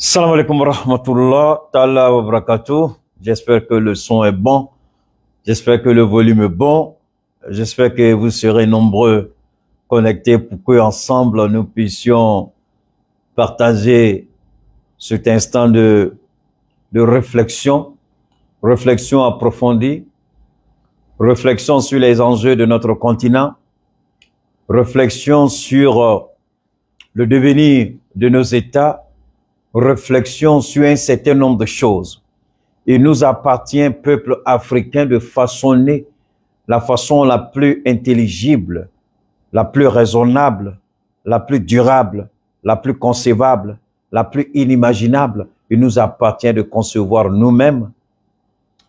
Salam alaikum wa rahmatullah ta'ala wa barakatuh. J'espère que le son est bon. J'espère que le volume est bon. J'espère que vous serez nombreux connectés pour que ensemble nous puissions partager cet instant de réflexion approfondie, réflexion sur les enjeux de notre continent, réflexion sur le devenir de nos États, réflexion sur un certain nombre de choses. Il nous appartient, peuple africain, de façonner la façon la plus intelligible, la plus raisonnable, la plus durable, la plus concevable, la plus inimaginable. Il nous appartient de concevoir nous-mêmes,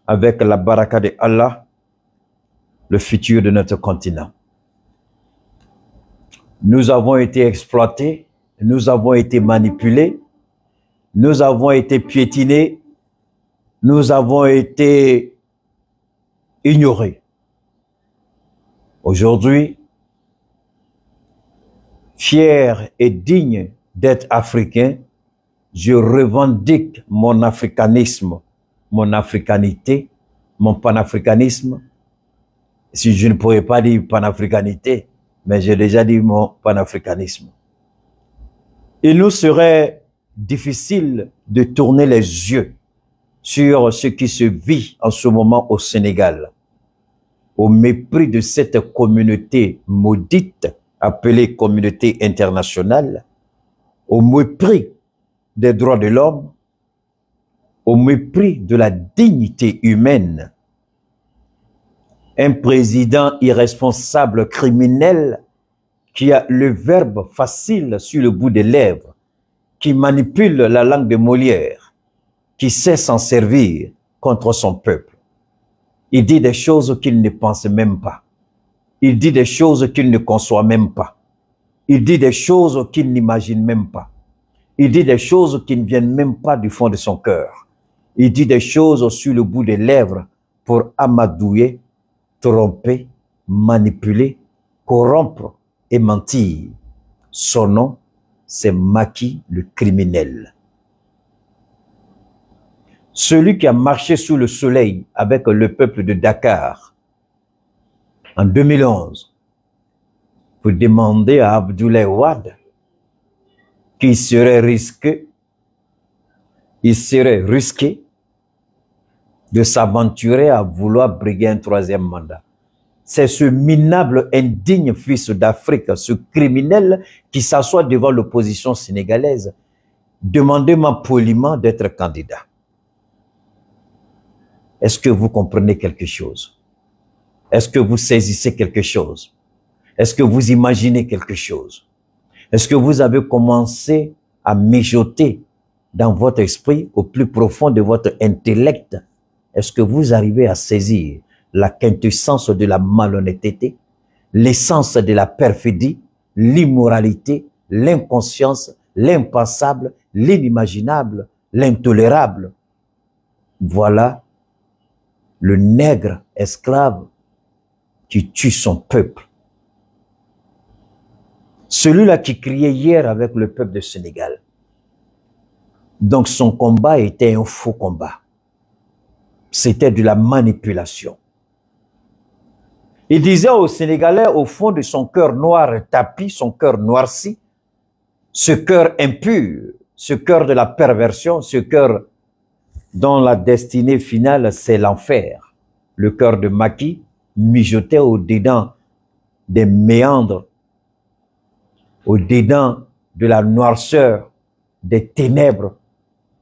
avec la baraka de Allah, le futur de notre continent. Nous avons été exploités, nous avons été manipulés, nous avons été piétinés, nous avons été ignorés. Aujourd'hui, fier et digne d'être africain, je revendique mon africanisme, mon africanité, mon panafricanisme. Si je ne pourrais pas dire panafricanité, mais j'ai déjà dit mon panafricanisme. Il nous serait difficile de tourner les yeux sur ce qui se vit en ce moment au Sénégal, au mépris de cette communauté maudite appelée communauté internationale, au mépris des droits de l'homme, au mépris de la dignité humaine. Un président irresponsable, criminel, qui a le verbe facile sur le bout des lèvres, qui manipule la langue de Molière, qui sait s'en servir contre son peuple. Il dit des choses qu'il ne pense même pas. Il dit des choses qu'il ne conçoit même pas. Il dit des choses qu'il n'imagine même pas. Il dit des choses qui ne viennent même pas du fond de son cœur. Il dit des choses sur le bout des lèvres pour amadouer, tromper, manipuler, corrompre et mentir. Son nom, c'est Macky le criminel. Celui qui a marché sous le soleil avec le peuple de Dakar en 2011 pour demander à Abdoulaye Wade qu'il serait risqué, de s'aventurer à vouloir briguer un troisième mandat. C'est ce minable, indigne fils d'Afrique, ce criminel qui s'assoit devant l'opposition sénégalaise. Demandez-moi poliment d'être candidat. Est-ce que vous comprenez quelque chose? Est-ce que vous saisissez quelque chose? Est-ce que vous imaginez quelque chose? Est-ce que vous avez commencé à mijoter dans votre esprit, au plus profond de votre intellect? Est-ce que vous arrivez à saisir la quintessence de la malhonnêteté, l'essence de la perfidie, l'immoralité, l'inconscience, l'impensable, l'inimaginable, l'intolérable? Voilà le nègre esclave qui tue son peuple. Celui-là qui criait hier avec le peuple du Sénégal. Donc son combat était un faux combat. C'était de la manipulation. Il disait aux Sénégalais, au fond de son cœur noir tapi, son cœur noirci, ce cœur impur, ce cœur de la perversion, ce cœur dont la destinée finale, c'est l'enfer. Le cœur de Macky mijotait au-dedans des méandres, au-dedans de la noirceur, des ténèbres,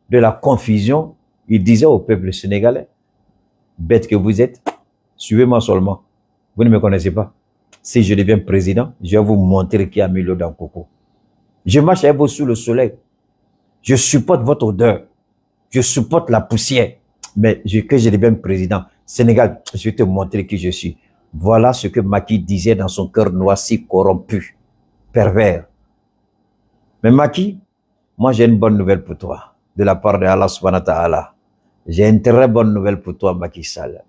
de la confusion. Il disait au peuple sénégalais, bête que vous êtes, suivez-moi seulement. Vous ne me connaissez pas. Si je deviens président, je vais vous montrer qui a mis l'eau dans le coco. Je marche avec vous sous le soleil. Je supporte votre odeur. Je supporte la poussière. Mais que je devienne président, Sénégal, je vais te montrer qui je suis. Voilà ce que Macky disait dans son cœur noirci, corrompu, pervers. Mais Macky, moi j'ai une bonne nouvelle pour toi, de la part de Allah subhanahu wa ta'ala. J'ai une très bonne nouvelle pour toi, Macky Sall.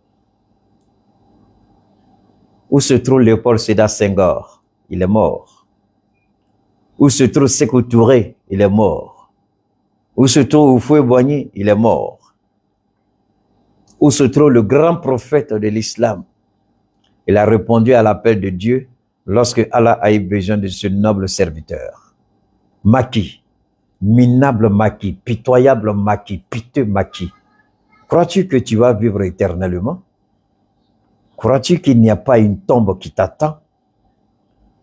Où se trouve Léopold Sédar Senghor? Il est mort. Où se trouve Sékou Touré? Il est mort. Où se trouve Houphouët-Boigny? Il est mort. Où se trouve le grand prophète de l'islam? Il a répondu à l'appel de Dieu lorsque Allah a eu besoin de ce noble serviteur. Macky, minable Macky, pitoyable Macky, piteux Macky. Crois-tu que tu vas vivre éternellement? Crois-tu qu'il n'y a pas une tombe qui t'attend?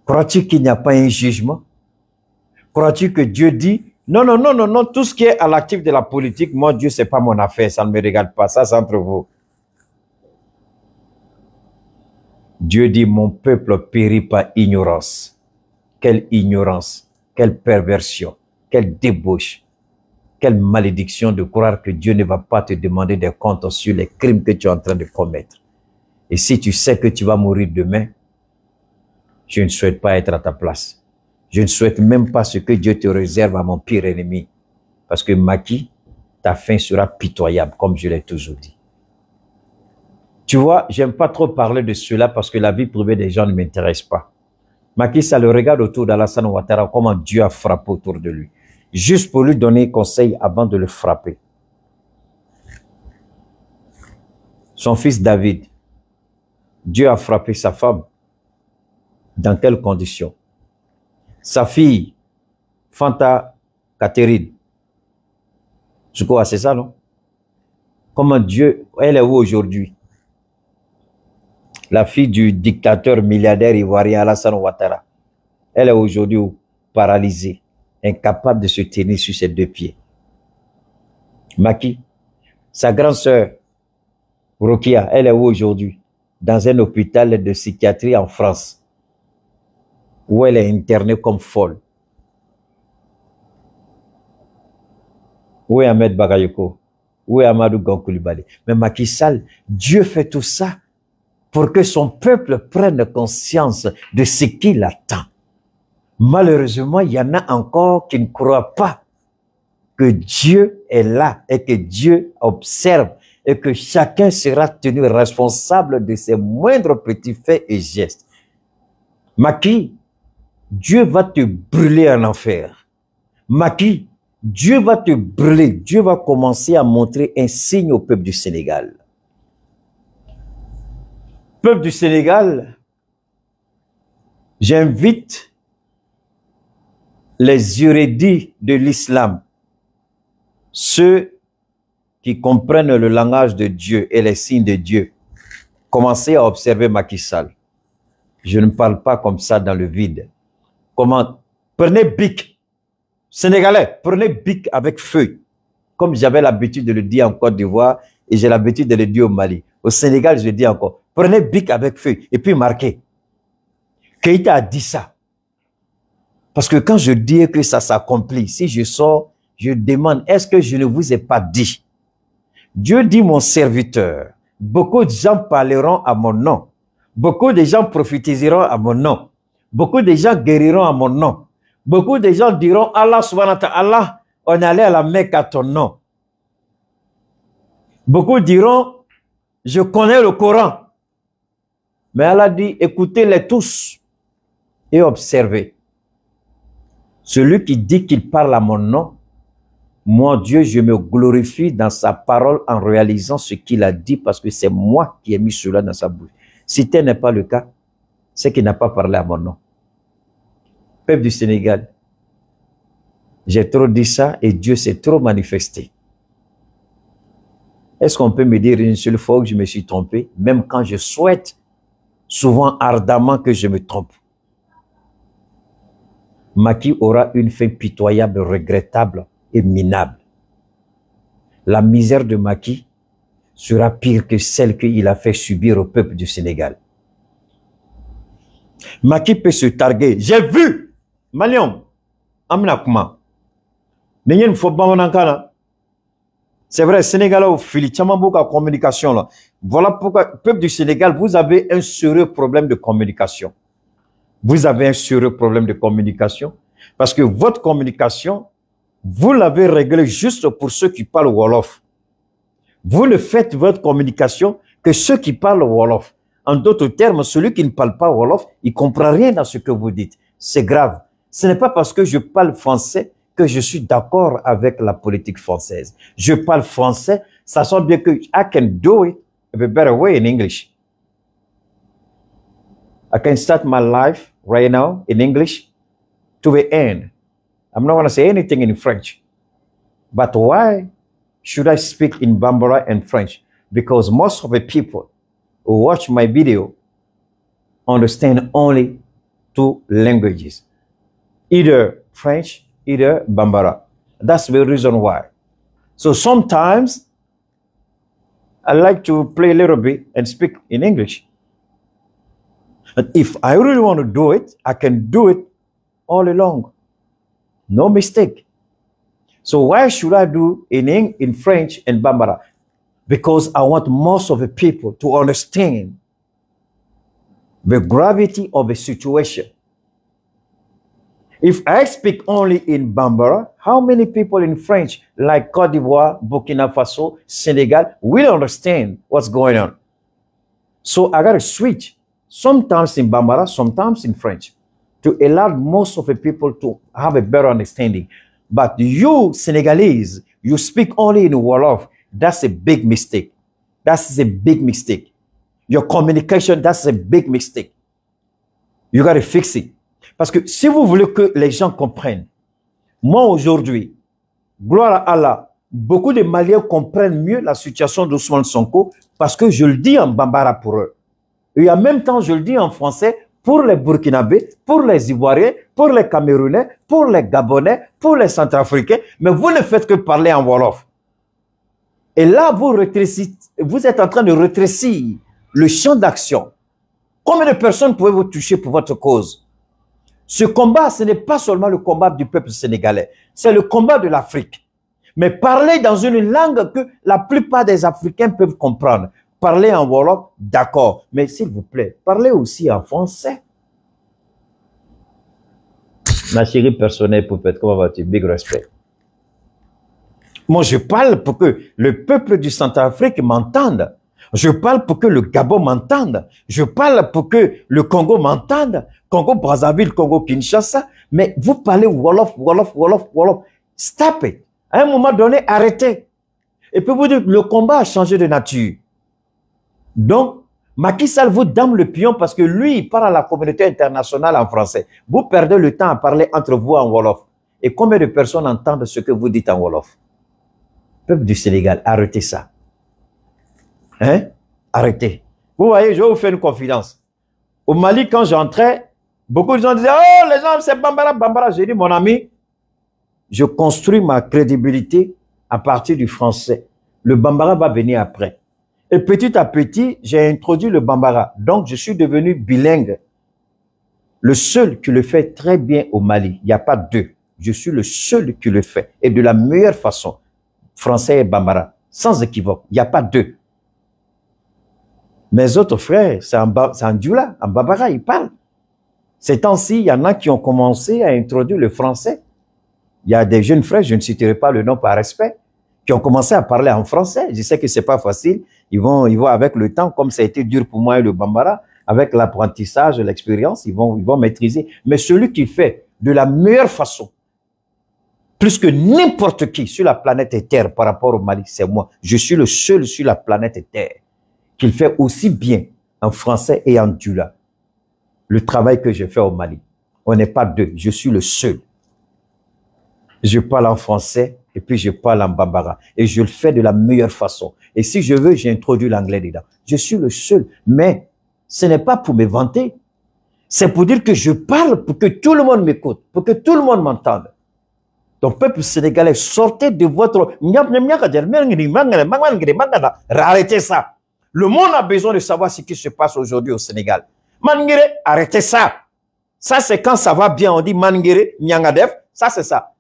Crois-tu qu'il n'y a pas un jugement? Crois-tu que Dieu dit, non, non, non, non, non, tout ce qui est à l'actif de la politique, moi, Dieu, c'est pas mon affaire, ça ne me regarde pas, ça, c'est entre vous. Dieu dit, mon peuple périt par ignorance. Quelle ignorance, quelle perversion, quelle débauche, quelle malédiction de croire que Dieu ne va pas te demander des comptes sur les crimes que tu es en train de commettre. Et si tu sais que tu vas mourir demain, je ne souhaite pas être à ta place. Je ne souhaite même pas ce que Dieu te réserve à mon pire ennemi. Parce que Macky, ta fin sera pitoyable, comme je l'ai toujours dit. Tu vois, j'aime pas trop parler de cela parce que la vie privée des gens ne m'intéresse pas. Macky Sall le regarde autour d'Alassane Ouattara, comment Dieu a frappé autour de lui. Juste pour lui donner conseil avant de le frapper. Son fils David, Dieu a frappé sa femme. Dans quelles conditions? Sa fille, Fanta Catherine. Je crois, c'est ça, non? Comment Dieu, elle est où aujourd'hui? La fille du dictateur milliardaire ivoirien Alassane Ouattara. Elle est aujourd'hui paralysée, incapable de se tenir sur ses deux pieds. Macky, sa grande sœur, Rokia, elle est où aujourd'hui? Dans un hôpital de psychiatrie en France, où elle est internée comme folle. Où est Ahmed Bagayoko? Où est Amadou Gon-Coulibaly? Mais Macky Sall, Dieu fait tout ça pour que son peuple prenne conscience de ce qu'il attend. Malheureusement, il y en a encore qui ne croient pas que Dieu est là et que Dieu observe et que chacun sera tenu responsable de ses moindres petits faits et gestes. Macky, Dieu va te brûler en enfer. Macky, Dieu va te brûler. Dieu va commencer à montrer un signe au peuple du Sénégal. Peuple du Sénégal, j'invite les érudits de l'islam, ceux qui comprennent le langage de Dieu et les signes de Dieu, commencez à observer Macky Sall. Je ne parle pas comme ça dans le vide. Comment? Prenez bic. Sénégalais, prenez bic avec feuille. Comme j'avais l'habitude de le dire en Côte d'Ivoire et j'ai l'habitude de le dire au Mali. Au Sénégal, je le dis encore. Prenez bic avec feuille et puis marquez. Keïta a dit ça. Parce que quand je dis que ça s'accomplit, si je sors, je demande, est-ce que je ne vous ai pas dit? Dieu dit mon serviteur. Beaucoup de gens parleront à mon nom. Beaucoup de gens prophétiseront à mon nom. Beaucoup de gens guériront à mon nom. Beaucoup de gens diront, Allah subhanahu wa ta'ala, Allah, on est allé à la Mecque à ton nom. Beaucoup diront, je connais le Coran. Mais Allah dit, écoutez-les tous et observez. Celui qui dit qu'il parle à mon nom, moi, Dieu, je me glorifie dans sa parole en réalisant ce qu'il a dit parce que c'est moi qui ai mis cela dans sa bouche. Si tel n'est pas le cas, c'est qu'il n'a pas parlé à mon nom. Peuple du Sénégal, j'ai trop dit ça et Dieu s'est trop manifesté. Est-ce qu'on peut me dire une seule fois que je me suis trompé, même quand je souhaite souvent ardemment que je me trompe? Macky aura une fin pitoyable, regrettable et minable. La misère de Macky sera pire que celle qu'il a fait subir au peuple du Sénégal. Macky peut se targuer. J'ai vu Malion, Amna Kuma. C'est vrai, Sénégalais au fili, Tchamambouka communication là. Voilà pourquoi, peuple du Sénégal, vous avez un sérieux problème de communication. Vous avez un sérieux problème de communication parce que votre communication, vous l'avez réglée juste pour ceux qui parlent Wolof. Vous ne faites votre communication que ceux qui parlent Wolof. En d'autres termes, celui qui ne parle pas Wolof, il ne comprend rien dans ce que vous dites. C'est grave. Ce n'est pas parce que je parle français que je suis d'accord avec la politique française. Je parle français, sachant bien que I can do it a better way in English. I can start my life right now in English to the end. I'm not going to say anything in French. But why should I speak in Bambara and French? Because most of the people who watch my video understand only two languages, either French, either Bambara. That's the reason why. So sometimes I like to play a little bit and speak in English. But if I really want to do it, I can do it all along. No mistake. So why should I do in French and Bambara? Because I want most of the people to understand the gravity of the situation. If I speak only in Bambara, how many people in French, like Côte d'Ivoire, Burkina Faso, Senegal, will understand what's going on? So I got to switch, sometimes in Bambara, sometimes in French, to allow most of the people to have a better understanding. But you, Senegalese, you speak only in Wolof. That's a big mistake. That's a big mistake. Your communication, that's a big mistake. You got to fix it. Parce que si vous voulez que les gens comprennent, moi aujourd'hui, gloire à Allah, beaucoup de Maliens comprennent mieux la situation d'Ousmane Sonko parce que je le dis en Bambara pour eux. Et en même temps, je le dis en français pour les Burkinabés, pour les Ivoiriens, pour les Camerounais, pour les Gabonais, pour les Centrafricains, mais vous ne faites que parler en Wolof. Et là, vous êtes en train de rétrécir le champ d'action. Combien de personnes pouvez-vous toucher pour votre cause? Ce combat, ce n'est pas seulement le combat du peuple sénégalais, c'est le combat de l'Afrique. Mais parler dans une langue que la plupart des Africains peuvent comprendre. Parler en Wolof, d'accord, mais s'il vous plaît, parlez aussi en français. Ma chérie personnelle, Poupette, comment vas-tu? Big respect. Moi, je parle pour que le peuple du Centrafrique m'entende. Je parle pour que le Gabon m'entende. Je parle pour que le Congo m'entende. Congo-Brazzaville, Congo-Kinshasa. Mais vous parlez Wolof, Wolof, Wolof, Wolof. Stop it. À un moment donné, arrêtez. Et puis vous dites, le combat a changé de nature. Donc, Macky Sall vous dame le pion parce que lui, il parle à la communauté internationale en français. Vous perdez le temps à parler entre vous en Wolof. Et combien de personnes entendent ce que vous dites en Wolof? Peuple du Sénégal, arrêtez ça. Hein? Arrêtez. Vous voyez, je vais vous faire une confidence. Au Mali, quand j'entrais, beaucoup de gens disaient, oh, les gens, c'est Bambara, Bambara. J'ai dit, mon ami, je construis ma crédibilité à partir du français. Le Bambara va venir après. Et petit à petit, j'ai introduit le Bambara. Donc, je suis devenu bilingue. Le seul qui le fait très bien au Mali. Il n'y a pas deux. Je suis le seul qui le fait. Et de la meilleure façon. Français et Bambara. Sans équivoque. Il n'y a pas deux. Mes autres frères, c'est en Dioula, en Bambara, ils parlent. Ces temps-ci, il y en a qui ont commencé à introduire le français. Il y a des jeunes frères, je ne citerai pas le nom par respect, qui ont commencé à parler en français. Je sais que c'est pas facile. Ils vont avec le temps, comme ça a été dur pour moi et le Bambara, avec l'apprentissage, l'expérience, ils vont maîtriser. Mais celui qui fait de la meilleure façon, plus que n'importe qui sur la planète Terre par rapport au Mali, c'est moi. Je suis le seul sur la planète Terre qu'il fait aussi bien en français et en dioula. Le travail que je fais au Mali. On n'est pas deux, je suis le seul. Je parle en français et puis je parle en Bambara. Et je le fais de la meilleure façon. Et si je veux, j'introduis l'anglais dedans. Je suis le seul. Mais ce n'est pas pour me vanter. C'est pour dire que je parle pour que tout le monde m'écoute, pour que tout le monde m'entende. Donc, peuple sénégalais, sortez de votre... Arrêtez ça. Le monde a besoin de savoir ce qui se passe aujourd'hui au Sénégal. Mangere, arrêtez ça. Ça, c'est quand ça va bien. On dit Mangere, Nyangadef. Ça, c'est ça.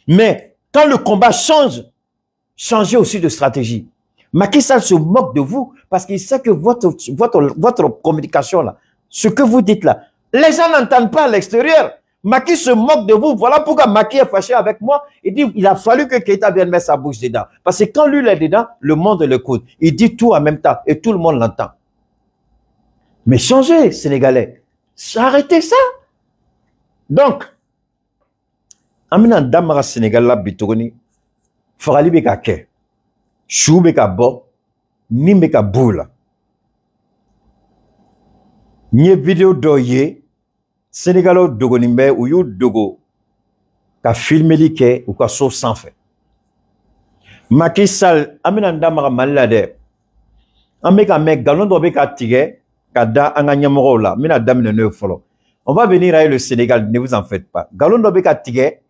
Mais quand le combat change, changez aussi de stratégie. Macky Sall se moque de vous parce qu'il sait que votre communication là, ce que vous dites là, les gens n'entendent pas à l'extérieur. Macky se moque de vous. Voilà pourquoi Macky est fâché avec moi. Il dit, il a fallu que Keïta vienne mettre sa bouche dedans. Parce que quand lui il est dedans, le monde l'écoute. Il dit tout en même temps et tout le monde l'entend. Mais changez, Sénégalais. Arrêtez ça. Donc, Amina Damara Sénégal la bitogoni. Fagali be ka ke. Chou be ka bo. Ni be ka boula. Nye vidéo do ye. Sénégalo dogoni mbe ou yu dogo. Ka filme li ke ou ka so sans fait. Macky Sall Amina Damara malade. Ambe ka me galon do be ka tige. Kada anga nyamoro la. Mina damine ne follow. On va venir à le Sénégal, ne vous en faites pas. Galon do be ka tige.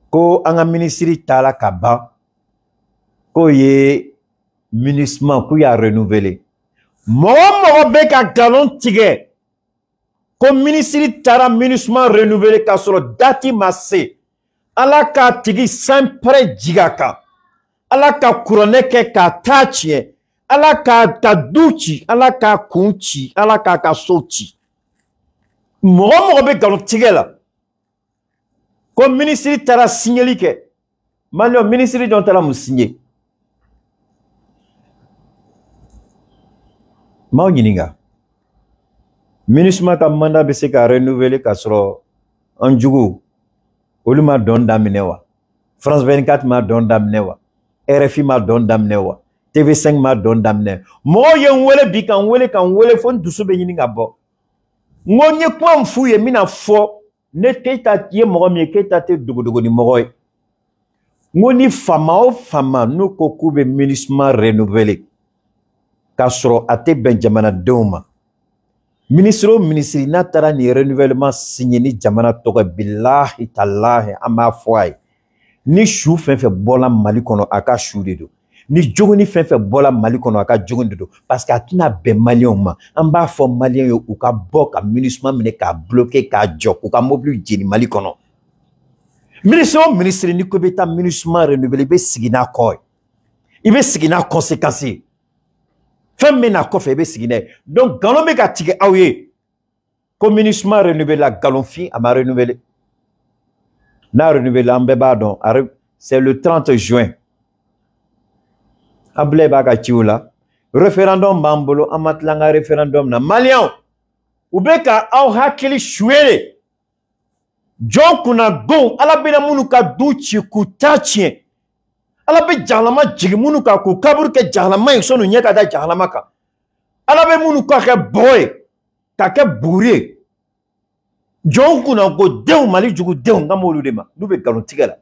Ko anga ministri tala kaba ko ye munissement ko ya renouveler mo be ka galon tige ko ministri tara munissement renouveler ka solo dati masse ala ka tigi sempre jigaka ala ka couronne ke ka tachie ala ka taduchi ala ka kunchi ala ka soti mo be galon tige la. Comme ministre tara signalé que Malio ministre dont tara mu signé ma nyininga ministre ka mandat be se ka renouveler ka soro anjugo oluma don daminewa France 24 ma don daminewa RFI ma don daminewa TV5 ma don damine mo yen wele bi kan wele fon dusu be nyininga bo ngonye kwa mfuye mina fo ne keita tie mogo mi keita te dogo ni mogo ngoni fama no kokube ministre renouvelé kasro ate benjamana doma ministre natara ni renouvellement signé ni jamana toga billahi tallahi ama foi ni chou fe bola mali kono aka chou dedo ni jogoni fe bola mali kono aka jogoni dedo parce que atina be malien ma amba fo malien yo uka boka ministre mine ka bloquer ka jok uka mobile jini mali kono ministre ni ko beta ministre renouvelé be sigina koy ibe sigina conséquences femme na ko fe be sigina donc galon be ka tige awye ko ministre renouvelé la galon fi ama renouvelé na renouvelé ambe ba don c'est le 30 juin Able baka chiula référendum bambolo amatlanga référendum na Malian ubeka au hakili shwele John kuna gon ala bena munu ka duchi kutachie ala be jahlama jigi munu ka ku kabur ke jahlama yusonu nyeka da jahlama ka ala be munu ka ke boy ka ke buri John kuna go dew mali jugu dew ngamolu de ma nube galon tigala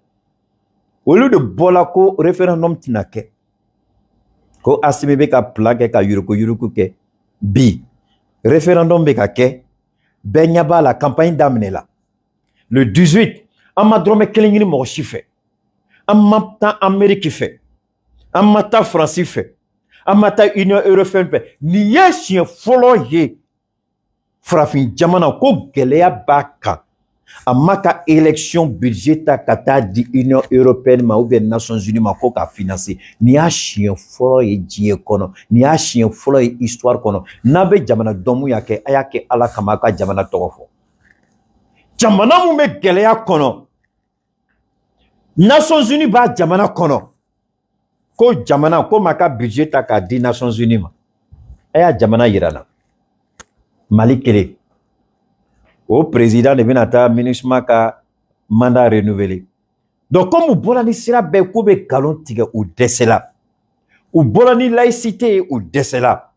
olu de bola ko référendum tinake ko asimi be ka plaque ka yuruku ke bi référendum be ka ke benyaba la campagne damnela le 18 amadrome kelingini mo chife amata Amérique fait amata France fait amata Union européenne fait ni yeshi folo ye frafin jamana ko geleya baka amaka élection budgétaire kata di Union européenne ma ou bien Nations Unies ma ko ka financer ni a chien folo ye die kono ni a chien folo ye histoire kono nabe jamana domu yake ayake ala kamaka jamana togofo jamana mu me geleya kono Nations Unies ba jamana kono ko jamana ko maka budgétaire ka di Nations Unies ma aya jamana yirana Mali kele au président de Benata ministre ka mandat renouvelé donc comme ou bolani sira be ko be galon tige ou desela ou bolani laïcité ou desela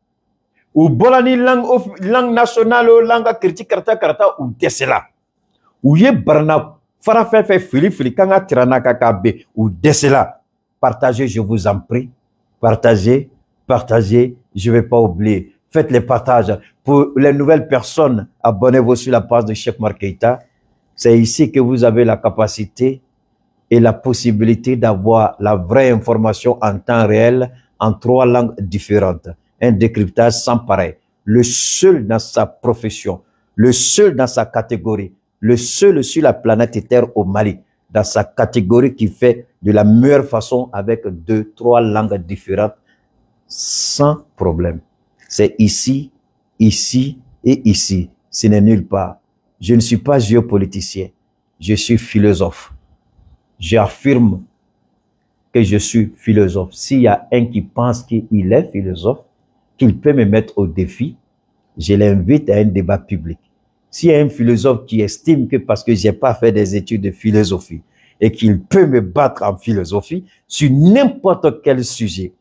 ou bolani langue nationale langue critique karta ou desela ou ye barna fara fe fili kanga tirana kakabe ou desela partagez je vous en prie partagez je vais pas oublier. Faites les partages. Pour les nouvelles personnes, abonnez-vous sur la page de Cheikh Oumar Keïta. C'est ici que vous avez la capacité et la possibilité d'avoir la vraie information en temps réel en 3 langues différentes. Un décryptage sans pareil. Le seul dans sa profession, le seul dans sa catégorie, le seul sur la planète Terre au Mali, dans sa catégorie qui fait de la meilleure façon avec 2, 3 langues différentes sans problème. C'est ici, ici et ici. Ce n'est nulle part. Je ne suis pas géopoliticien. Je suis philosophe. J'affirme que je suis philosophe. S'il y a un qui pense qu'il est philosophe, qu'il peut me mettre au défi, je l'invite à un débat public. S'il y a un philosophe qui estime que parce que j'ai pas fait des études de philosophie et qu'il peut me battre en philosophie sur n'importe quel sujet,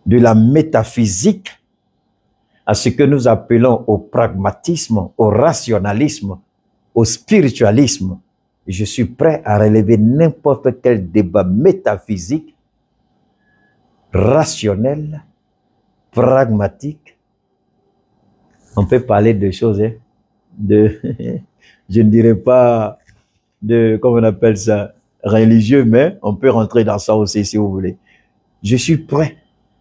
de la métaphysique à ce que nous appelons au pragmatisme, au rationalisme, au spiritualisme, je suis prêt à relever n'importe quel débat métaphysique, rationnel, pragmatique. On peut parler de choses, hein, je ne dirais pas de, comment on appelle ça, religieux, mais on peut rentrer dans ça aussi si vous voulez. Je suis prêt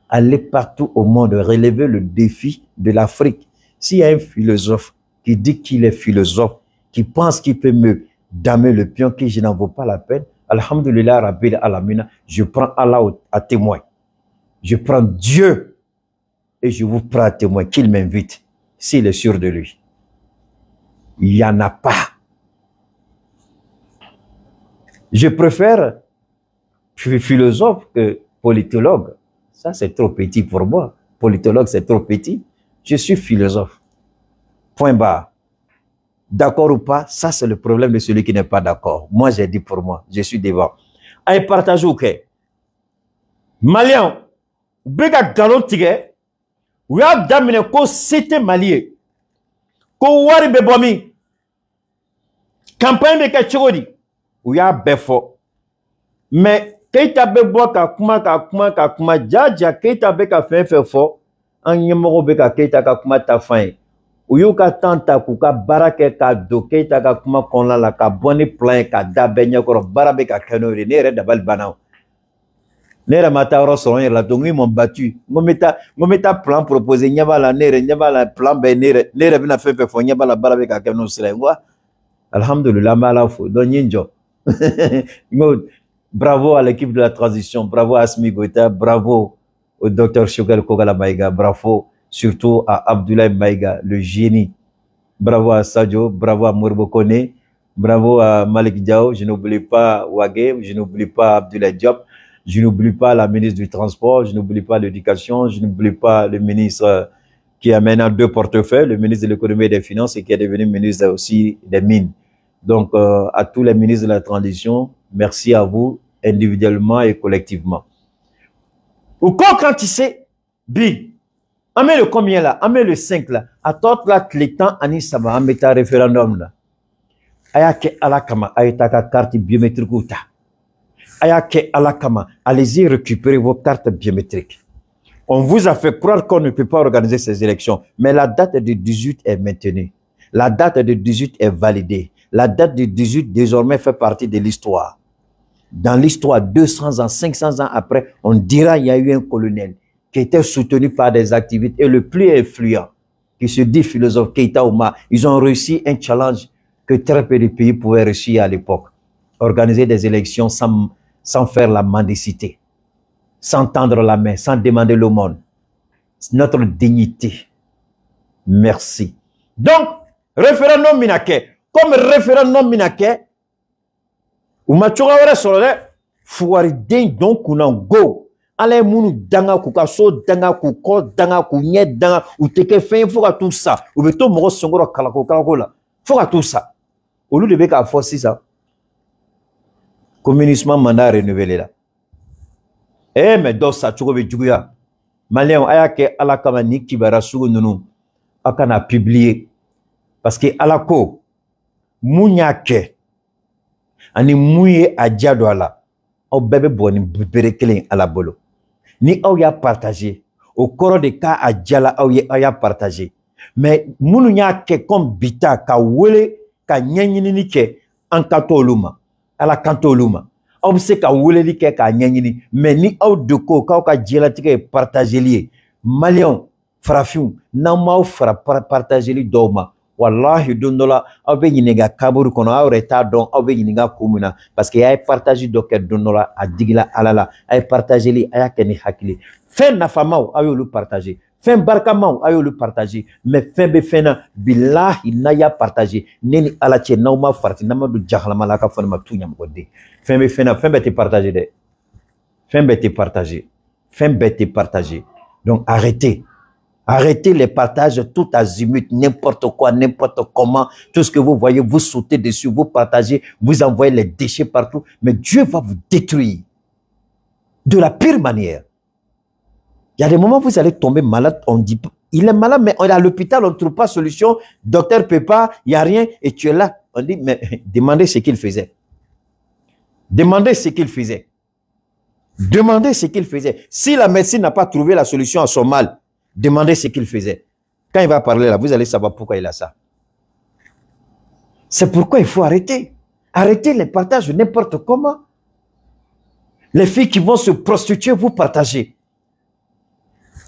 à aller partout au monde, relever le défi de l'Afrique. S'il y a un philosophe qui dit qu'il est philosophe, qui pense qu'il peut me damer le pion, que je n'en vaut pas la peine, alhamdulillah rabbil alamina, je prends Allah à témoin. Je prends Dieu et je vous prends à témoin qu'il m'invite, s'il est sûr de lui. Il n'y en a pas. Je préfère philosophe que politologue. Ça, c'est trop petit pour moi. Politologue, c'est trop petit. Je suis philosophe. Point barre. D'accord ou pas, ça, c'est le problème de celui qui n'est pas d'accord. Moi, j'ai dit pour moi. Je suis devant. Aïe, partage ou que Malien, bega galon tige, ou ya damine ko c'était malien, ko wari be bomi, campagne be ka chogodi, ou ya befo. Mais Keita be bo ka kuma jaja Keita be ka fe fo an yemoro be ka Keita ka kuma ta fin uyu ka tanta ku ka barake ka do Keita ka kuma konla la ka boni plan ka da be nyakoro barabe ka kenori ne re dabal banaw ne re mata ro so la dongi mon battu ngometa plan proposé nyabala ne re nyabala plan be ne re bina fe fo nyabala barabe ka kenno sire ngwa alhamdulillah mala fo do nyinjo Bravo à l'équipe de la transition, bravo à Asmi Goïta, bravo au docteur Choguel Kogala Maïga, bravo surtout à Abdoulaye Maïga, le génie. Bravo à Sadio, bravo à Mourbo Kone, bravo à Malik Diao, je n'oublie pas Wagé, je n'oublie pas Abdoulaye Diop, je n'oublie pas la ministre du Transport, je n'oublie pas l'éducation, je n'oublie pas le ministre qui a maintenant 2 portefeuilles, le ministre de l'économie et des finances et qui est devenu ministre aussi des mines. Donc, à tous les ministres de la transition, merci à vous, individuellement et collectivement. Ou quand tu sais, Big, on met le combien là? On met le 5 là. À tout là, les temps, on va mettre un référendum là. Ayake alakama, ayetaka carte biométrique ou ta. Ayake alakama, allez-y récupérer vos cartes biométriques. On vous a fait croire qu'on ne peut pas organiser ces élections, mais la date du 18 est maintenue. La date du 18 est validée. La date du 18 désormais fait partie de l'histoire. Dans l'histoire, 200 ans, 500 ans après, on dira qu'il y a eu un colonel qui était soutenu par des activités et le plus influent, qui se dit philosophe Keita Ouma. Ils ont réussi un challenge que très peu de pays pouvaient réussir à l'époque. Organiser des élections sans faire la mendicité, sans tendre la main, sans demander l'aumône. C'est notre dignité. Merci. Donc, référendum Minake. Comme référendum Minake, ou machoga wara solole, fuwari den don kunan go. Ale munu danga ku kaso danga ku ko danga ku nye danga ou teke fin foka tout ça. Ou beto moro songoro kalako la. Foka tout ça. Au lieu de beka forcer ça. Communisme mandat renouvelé là. Eh mais dans ça tu be juguya. Malien ayake alakama ni kibara sugu nunu akana publier parce que alako munyake ani mouye a diado ala au bébé boni berekelen ala bolo ni au ya partager au coro de ka a diala au ya partager mais munu nya ke comme bita ka wele ka nyanyini ni ke an katoluma ala kantoluma au se ka wele li ke ka nyanyini mais ni au de ko ka diala tike partager li malion frafin na ma fra partager li doma wallahi dondola aw be ɲininga kaburu kono aw yɛrɛ t'a dɔn aw be ɲininga kun min na parce que a ye partage dɔ kɛ dondola a digila ala la a ye partageli a y'a kɛ ni hakili fɛn nafamaw aw y'olu partage fɛn barikamaw aw y'olu partage mais fɛn bɛ fɛn na bilahi n'a y'a partage ne ni ala cɛ n'aw ma farati n'a ma don jahanama la ka fɔ ne ma tu ɲamɔgɔden fɛn bɛ fɛn na fɛn bɛɛ tɛ partage dɛ fɛn bɛɛ tɛ partage fɛn bɛɛ tɛ partage donc arrêtez Arrêtez les partages tout azimut, n'importe quoi, n'importe comment, tout ce que vous voyez, vous sautez dessus, vous partagez, vous envoyez les déchets partout, mais Dieu va vous détruire de la pire manière. Il y a des moments où vous allez tomber malade, on dit, il est malade, mais à l'hôpital, on ne trouve pas de solution, docteur ne peut pas, il n'y a rien, et tu es là. On dit, mais demandez ce qu'il faisait. Demandez ce qu'il faisait. Demandez ce qu'il faisait. Si la médecine n'a pas trouvé la solution à son mal, demandez ce qu'il faisait. Quand il va parler là, vous allez savoir pourquoi il a ça. C'est pourquoi il faut arrêter. Arrêtez les partages n'importe comment. Les filles qui vont se prostituer, vous partagez.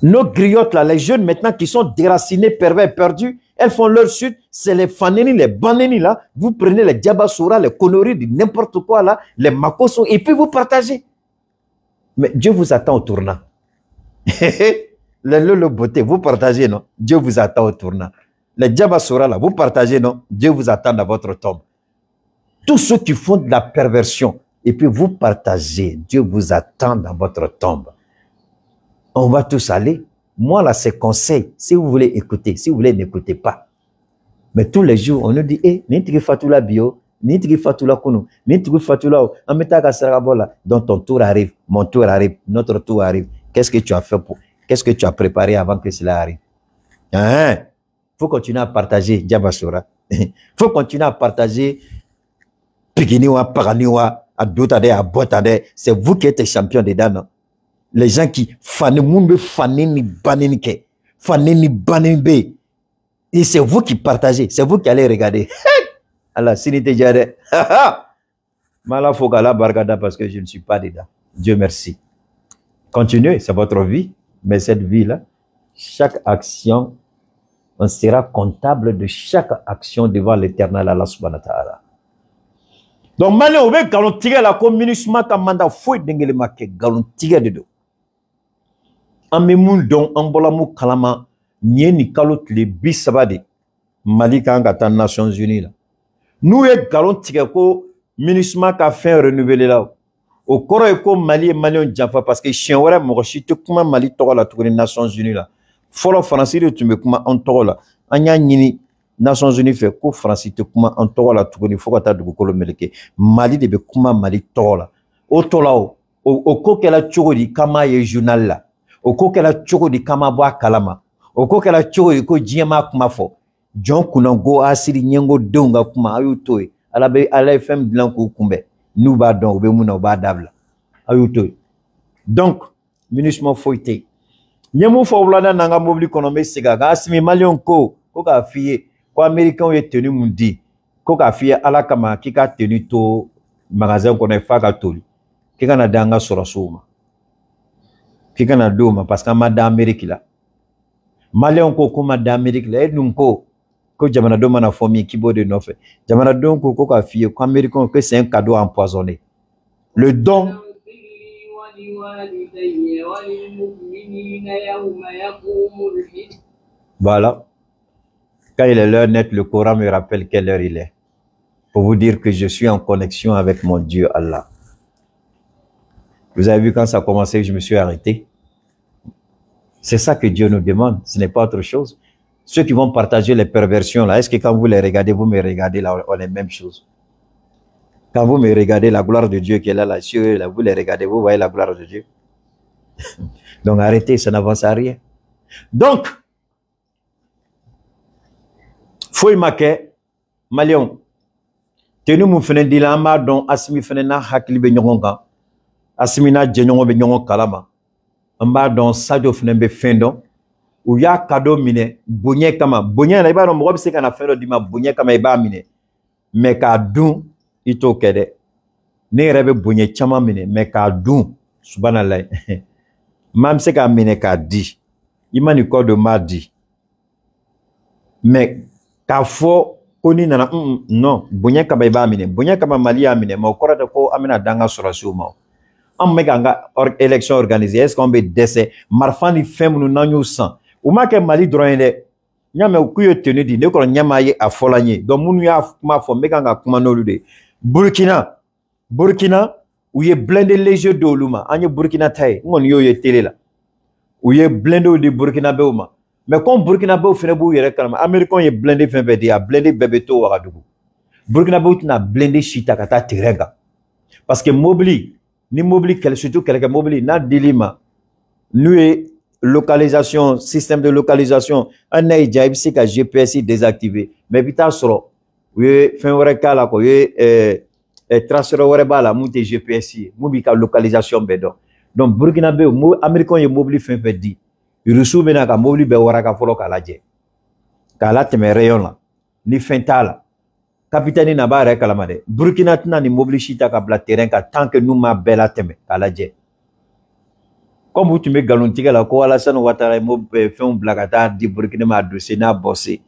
Nos griottes là, les jeunes maintenant qui sont déracinés, pervers, perdus, elles font leur chute, c'est les faneni, les baneni là, vous prenez les diabasoura, les conneries, n'importe quoi là, les makosos, et puis vous partagez. Mais Dieu vous attend au tournant. Le beauté, vous partagez, non? Dieu vous attend au tournant. Les diabasoura là, vous partagez, non? Dieu vous attend dans votre tombe. Tous ceux qui font de la perversion, et puis vous partagez, Dieu vous attend dans votre tombe. On va tous aller. Moi, là, c'est conseil. Si vous voulez écouter, si vous voulez, n'écoutez pas. Mais tous les jours, on nous dit, eh, n'intri fatula bio, n'intri fatula kunu, n'intri fatula o, ametaka sarabola. Donc, ton tour arrive, mon tour arrive, notre tour arrive. Qu'est-ce que tu as fait pour, qu'est-ce que tu as préparé avant que cela arrive? Hein? Faut continuer à partager, Diabasura. Faut continuer à partager, Piginiwa, Paraniwa, à Doutade, à Botade. C'est vous qui êtes champion dedans, non? Les gens qui et c'est vous qui partagez, c'est vous qui allez regarder. Allah, sinité jare. Mala fogala bargada parce que je ne suis pas dedans. Dieu merci. Continuez, c'est votre vie, mais cette vie-là, chaque action, on sera comptable de chaque action devant l'Éternel Allah subhanahu wa ta'ala. Donc, maintenant, on va garantir la communauté mandat fouet d'engele make garantir de dos. Amemun don ambolamu kalama nyeni kalot le bisabadi Mali kangata Nations Unies là. Nous est garantir ko MINUSMA ka fin renouvelé là. Au koro ko Mali et Malion jafa parce que chien wara mo chite kuma Mali to la tour Nations Unies là. Folo français de tu me kuma on to la. Anya nyini Nations Unies fait ko français te kuma on to la tour ni fokata de ko meleke. Mali de be kuma Mali to la. O to la o ko kela chori kama ye journal là. Oko kela choko di kama bwa kalama. Oko kela choko di ko jiyama kuma fo. John kunango asiri nyengo donga kuma ayutoy. Alabe ala FM blanco kumbe. Nous ba don be muna ba dabla. Ayutoy. Donc, MINUSMA foité. Nyemo fo blana nanga mobili konombe sega ga asimi malion ko ka fiye ko américain ye tenu mundi. Ko ka fiye ala kama kika tenu to magasin ko na fa ka toli. Kika na danga sora soma. Kika na doma parce que ma d'Amérique là. Malien ko kuma d'Amérique là et nous ko jamana doma na famille kibo de nofe. Jamana don ko ka fiye ko américain que c'est un cadeau empoisonné. Le don voilà. Quand il est l'heure nette, le Coran me rappelle quelle heure il est. Pour vous dire que je suis en connexion avec mon Dieu Allah. Vous avez vu quand ça a commencé, je me suis arrêté. C'est ça que Dieu nous demande, ce n'est pas autre chose. Ceux qui vont partager les perversions là, est-ce que quand vous les regardez, vous me regardez là, on est la même chose? Quand vous me regardez la gloire de Dieu qui est là, là, vous les regardez, vous voyez la gloire de Dieu. Donc arrêtez, ça n'avance à rien. Donc, faut y marquer, Malion, tenu mou fene dilama don asimi fene na hakili be nyonga. Asimina djenyon be nyongo kalama. Amba don sadio fnembe fendo. Ou ya kado mine, bonye kama. Bonye na iba no mwobi se kana fendo dima bonye kama iba mine. Me ka dun ito kede. Ne rebe bonye chama mine. Me ka dun. Subhanallah. Mam se ka mine ka di. Ima ni kodo ma di. Me ka fo koni nana non. Bonye kama iba mine. Bonye kama mali amine. Ma okora de ko amina danga surasio mao. On met une élection organisée, est-ce qu'on peut décès, marfani femme nous n'en sang. Ou ma ke Mali droit nyame okuyo tenu di ne ko nyama ye afolanye. Donc munu ya ma fo mekanga kuma no lude. Burkina où ye blindé les yeux d'oluma, anye Burkina tay, ngon yo ye télé là. Où ye blindé de Burkina beuma. Mais comme Burkina Faso fait beau yere kalama Américain est blindé fin bébé a blindé bébé to Ouagadougou. Burkina Faso n'a blindé chita kata terega. Parce que mobili ni mobili surtout quelqu'un mobili na dilima nous localisation système de localisation un aïdja ibsi ka GPS désactivé mais bita soro oui fin wore kala ko traceur wore bala monter GPS mubi ka localisation bedo donc Burkina Faso Américain est mobili fin fait dit Rusu mena ka mobili be waraka folo kala je kala teme rayon la ni fentala capitaine na ba re kala made Burkina tna ni mobili chita ka bla terrain ka tant que nous ma bela teme kala je comme tu me galontiga la ko Alassane Ouattara mo fait un blagata di Burkina ma dossier na bossé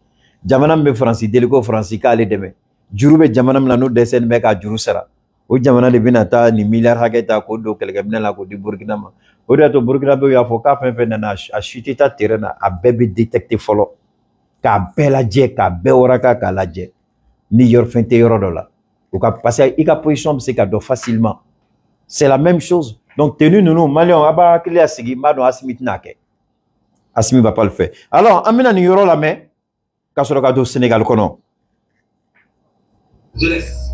jamana be France deliko France ka ale deme jurube jamana la no desen me ka juru sara o jamana de binata ni milliard haketa ko do kelga la ko di Burkina ma o da to Burkina be ya fo ka fe na a chuté ta terrain a bébé détecté folo ka bela je ka be oraka ka la je ni yor fente yoro do la o ka passer i ka position c'est ka do facilement c'est la même chose. Donc, tenu nous, Malion, Aba, Kilia Sigi, Madon, Asimi Tinake. Asimi va pas le faire. Alors, Amina Niyoro la main, Kassorokado Sénégal, Kono. Jeunesse.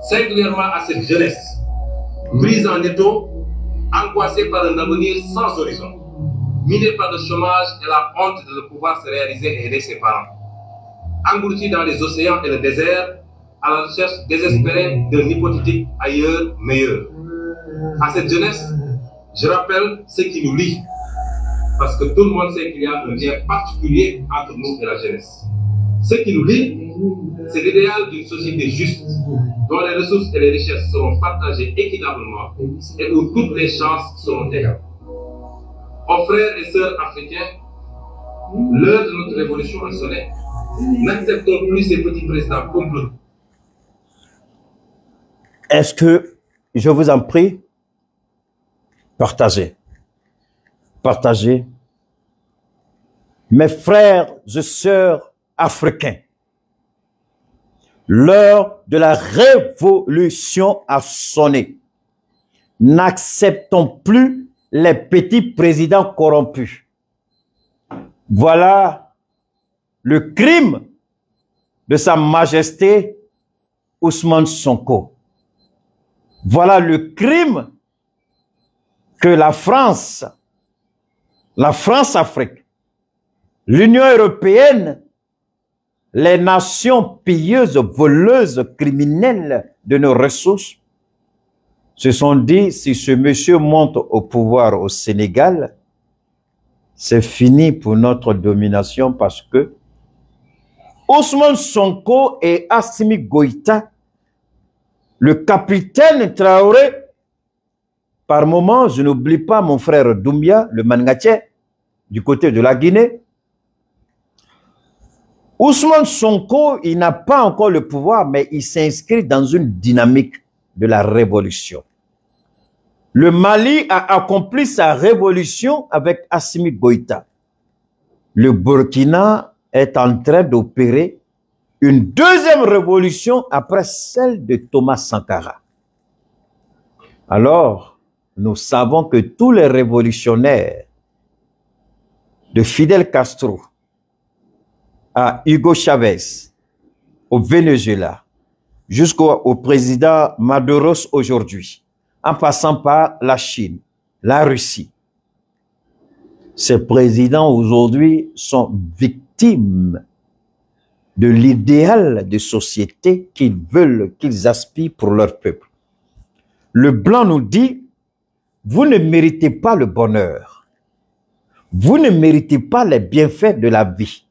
Singulièrement à cette jeunesse, prise en étau, angoissée par un avenir sans horizon, minée par le chômage et la honte de ne pouvoir se réaliser et aider ses parents. Engloutie dans les océans et le désert, à la recherche désespérée d'un hypothétique ailleurs meilleur. À cette jeunesse, je rappelle ce qui nous lie, parce que tout le monde sait qu'il y a un lien particulier entre nous et la jeunesse. Ce qui nous lie, c'est l'idéal d'une société juste, dont les ressources et les richesses seront partagées équitablement et où toutes les chances seront égales. Aux frères et sœurs africains, l'heure de notre révolution a sonné. N'acceptons plus ces petits présidents complots. Est-ce que, je vous en prie, partagez. Partagez. Mes frères et sœurs africains, l'heure de la révolution a sonné. N'acceptons plus les petits présidents corrompus. Voilà le crime de Sa Majesté Ousmane Sonko. Voilà le crime que la France-Afrique, l'Union européenne, les nations pilleuses, voleuses, criminelles de nos ressources se sont dit, si ce monsieur monte au pouvoir au Sénégal, c'est fini pour notre domination parce que Ousmane Sonko et Assimi Goïta, le capitaine Traoré, par moment, je n'oublie pas mon frère Doumbia, le Mangaché, du côté de la Guinée. Ousmane Sonko, il n'a pas encore le pouvoir, mais il s'inscrit dans une dynamique de la révolution. Le Mali a accompli sa révolution avec Assimi Goïta. Le Burkina est en train d'opérer une deuxième révolution après celle de Thomas Sankara. Alors, nous savons que tous les révolutionnaires, de Fidel Castro à Hugo Chavez, au Venezuela, jusqu'au président Maduro aujourd'hui, en passant par la Chine, la Russie, ces présidents aujourd'hui sont victimes de l'idéal de société qu'ils veulent, qu'ils aspirent pour leur peuple. Le blanc nous dit, vous ne méritez pas le bonheur. Vous ne méritez pas les bienfaits de la vie.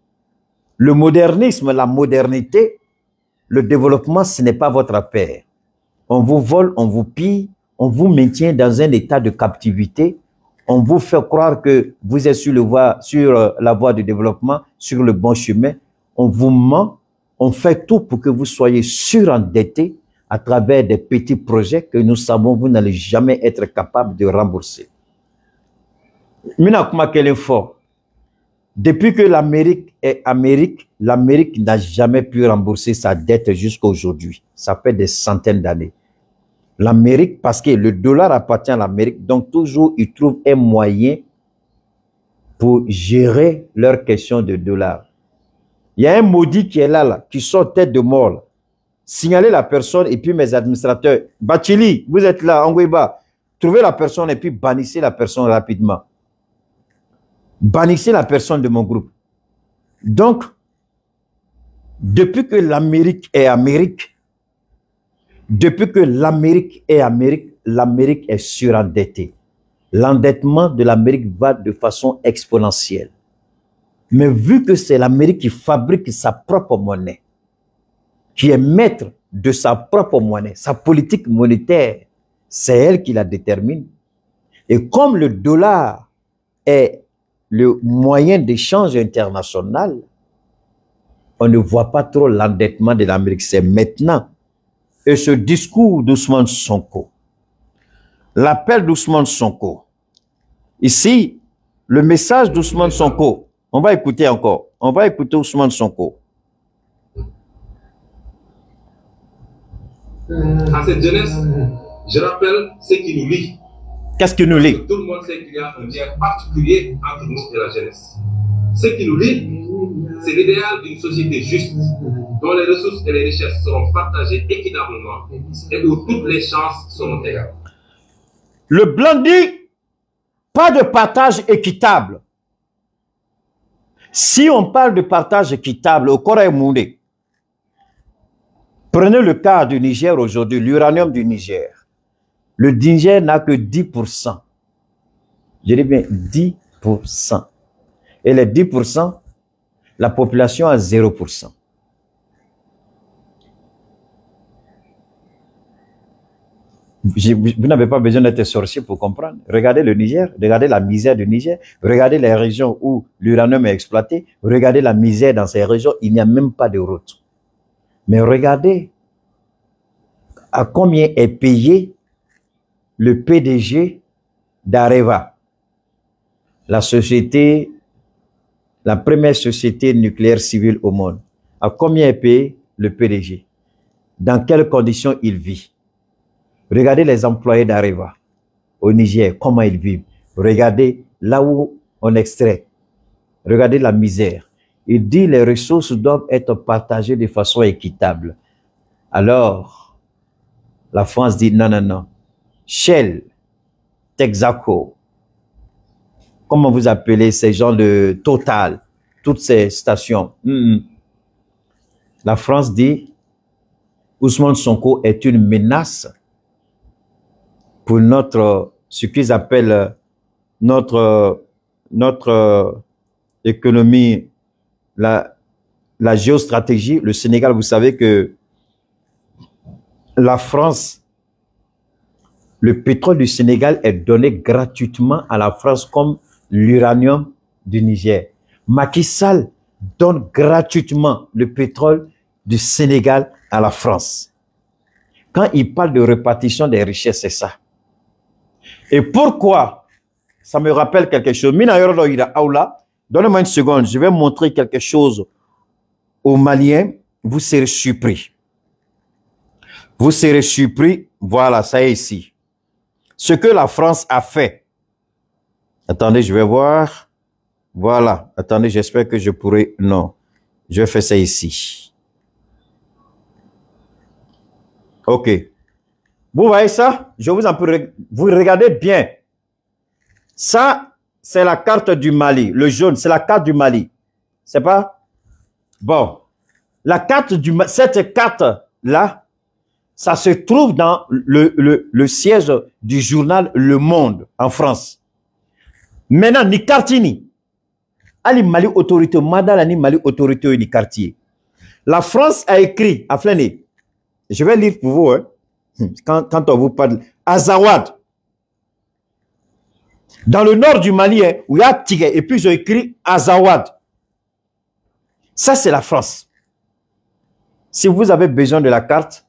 Le modernisme, la modernité, le développement, ce n'est pas votre affaire. On vous vole, on vous pille, on vous maintient dans un état de captivité. On vous fait croire que vous êtes sur la voie du développement, sur le bon chemin. On vous ment, on fait tout pour que vous soyez surendettés à travers des petits projets que nous savons vous n'allez jamais être capable de rembourser. Depuis que l'Amérique est Amérique, l'Amérique n'a jamais pu rembourser sa dette jusqu'à aujourd'hui. Ça fait des centaines d'années. L'Amérique, parce que le dollar appartient à l'Amérique, donc toujours il trouve un moyen pour gérer leurs questions de dollars. Il y a un maudit qui est là, qui sort tête de mort. Là. Signalez la personne et puis mes administrateurs. Bachili, vous êtes là, Angoueba. Trouvez la personne et puis bannissez la personne rapidement. Bannissez la personne de mon groupe. Donc, depuis que l'Amérique est Amérique, l'Amérique est surendettée. L'endettement de l'Amérique va de façon exponentielle. Mais vu que c'est l'Amérique qui fabrique sa propre monnaie, qui est maître de sa propre monnaie, sa politique monétaire, c'est elle qui la détermine. Et comme le dollar est le moyen d'échange international, on ne voit pas trop l'endettement de l'Amérique. C'est maintenant. Et ce discours d'Ousmane Sonko, l'appel d'Ousmane Sonko, ici, le message d'Ousmane Sonko, on va écouter encore. On va écouter Ousmane Sonko. À cette jeunesse, je rappelle ce qui nous lie. Qu'est-ce qui nous lie? Tout le monde sait qu'il y a un lien particulier entre nous et la jeunesse. Ce qui nous lie, c'est l'idéal d'une société juste, dont les ressources et les richesses seront partagées équitablement et où toutes les chances seront égales. Le blanc dit, pas de partage équitable. Si on parle de partage équitable au Corée Moundé, prenez le cas du Niger aujourd'hui, l'uranium du Niger. Le Niger n'a que 10%. Je dis bien 10%. Et les 10%, la population a 0%. Vous n'avez pas besoin d'être sorcier pour comprendre. Regardez le Niger, regardez la misère du Niger, regardez les régions où l'uranium est exploité, regardez la misère dans ces régions, il n'y a même pas de route. Mais regardez à combien est payé le PDG d'Areva, la première société nucléaire civile au monde. À combien est payé le PDG? Dans quelles conditions il vit? Regardez les employés d'Areva au Niger, comment ils vivent. Regardez là où on extrait. Regardez la misère. Il dit les ressources doivent être partagées de façon équitable. Alors, la France dit non, non, non. Shell, Texaco, comment vous appelez ces gens de Total, toutes ces stations. La France dit Ousmane Sonko est une menace pour ce qu'ils appellent notre économie, la géostratégie. Le Sénégal, vous savez que la France, le pétrole du Sénégal est donné gratuitement à la France comme l'uranium du Niger. Macky Sall donne gratuitement le pétrole du Sénégal à la France. Quand il parle de répartition des richesses, c'est ça. Et pourquoi? Ça me rappelle quelque chose. Donnez-moi une seconde, je vais montrer quelque chose aux Maliens. Vous serez surpris. Vous serez surpris. Voilà, ça est ici. Ce que la France a fait. Attendez, je vais voir. Voilà. Attendez, j'espère que je pourrai... Non. Je vais faire ça ici. OK. Vous voyez ça? Je vous en prie. Vous regardez bien. Ça, c'est la carte du Mali. Le jaune, c'est la carte du Mali. C'est pas? Bon. La carte du Mali, cette carte-là, ça se trouve dans le siège du journal Le Monde en France. Maintenant, ni Cartini. Ali Mali autorité, Madalani Mali autorité ni quartier. La France a écrit, à Flané, je vais lire pour vous, hein, quand on vous parle, Azawad. Dans le nord du Mali, hein, où il y a Tigre, et puis j'ai écrit Azawad. Ça, c'est la France. Si vous avez besoin de la carte,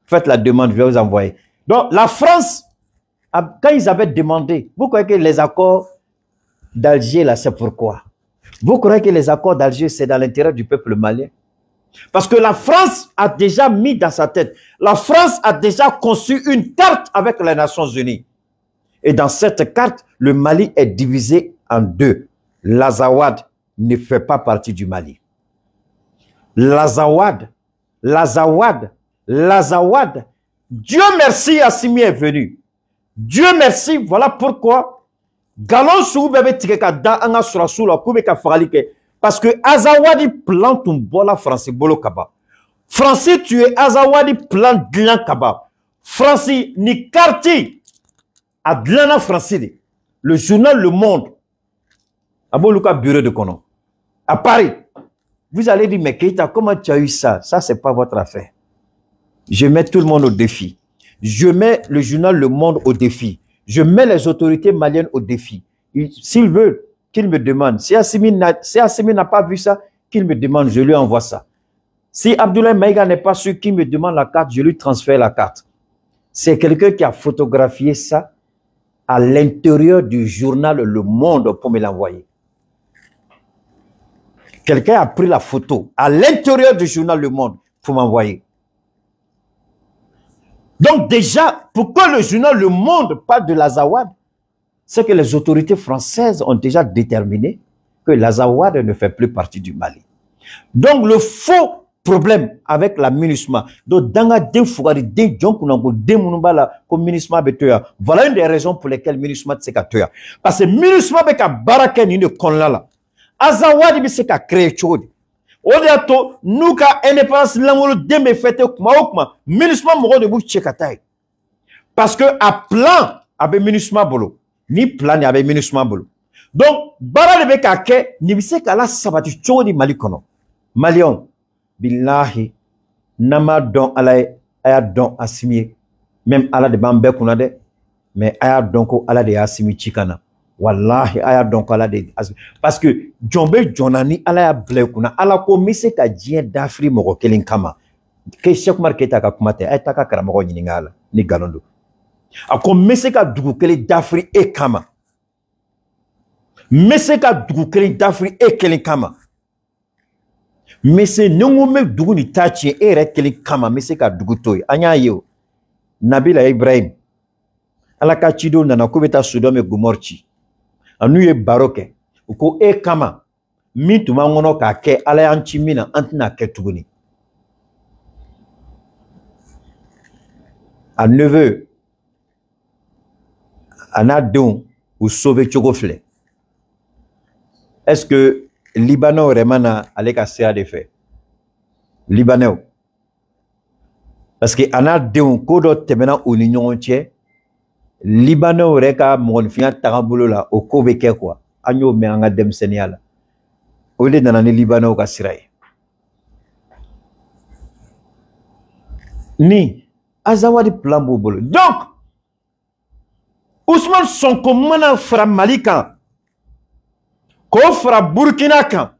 faites la demande, je vais vous envoyer. Donc, la France, quand ils avaient demandé, vous croyez que les accords d'Alger, là, c'est pourquoi? Vous croyez que les accords d'Alger, c'est dans l'intérêt du peuple malien? Parce que la France a déjà mis dans sa tête, la France a déjà conçu une carte avec les Nations Unies. Et dans cette carte, le Mali est divisé en deux. l'Azawad ne fait pas partie du Mali. L'Azawad, Dieu merci, Assimi est venu. Dieu merci, voilà pourquoi Galon sou bébé tika da anga surasu la kube ka fagalike. Parce que Azawadi plante un bola français bolo kaba. Français tu es Azawadi plante glan kaba. Français ni quartier à glana français. Le journal Le Monde. À Boluka bureau de Kono. À Paris. Vous allez dire, mais Keita, comment tu as eu ça? Ça, c'est pas votre affaire. Je mets tout le monde au défi. Je mets le journal Le Monde au défi. Je mets les autorités maliennes au défi. S'ils veulent, qu'ils me demandent. Si Assimi n'a pas vu ça, qu'il me demande, je lui envoie ça. Si Abdoulaye Maïga n'est pas sûr qu'il me demande la carte, je lui transfère la carte. C'est quelqu'un qui a photographié ça à l'intérieur du journal Le Monde pour me l'envoyer. Quelqu'un a pris la photo à l'intérieur du journal Le Monde pour m'envoyer. Donc déjà, pourquoi le journal Le Monde parle de l'Azawad? C'est que les autorités françaises ont déjà déterminé que l'Azawad ne fait plus partie du Mali. Donc le faux problème avec la MINUSMA, voilà une des raisons pour lesquelles MINUSMA s'est créée. Parce que MINUSMA est un baraken de Konlala. Azawad bi se ka créer chodi. Odeato nuka indépendance langolo dembe fete kuma MINUSMA mogo de bu chekatay. Parce que à plan abe MINUSMA bolo, ni plan abe MINUSMA bolo. Donc bara de ka ke ni bise kala sabati chodi Mali kono. Malion billahi nama don alay aya don Assimi même ala de bambe kuna de mais aya don ko ala de Assimi chikana. Wallahi aya donc ala de parce que Djombe Jonani ala ya blekuna ala ko mise ka dien d'Afrique moko kelin kama ke Cheikh Oumar Keita ka kumate ay taka karamo nyingala ni galondo ako mise ka dugu kelin d'Afrique e kama mise ka dugu kelin d'Afrique e kelin kama mise nyongo me dugu ni tachi e re kelin kama mise ka dugu toy anya yo Nabila Ibrahim ala ka chido nana ko beta Sodome Gomorchi anu ye baroke uko e kama min tuma ngono ka ke ala yanchi mina antina ke tuguni a neveu ana don ou sauver chogofle. Est-ce que Libanais remana avec a CA de fait Libanais parce que ana don kodo temena union entière Libanais reka mon fian tarambulo la o kobeke quoi anyo me anga dem seniala ole nanani Libanais ka sirai ni Azawadi plan bobolo. Donc Ousmane Sonko mana fra Malika ko fra Burkina kan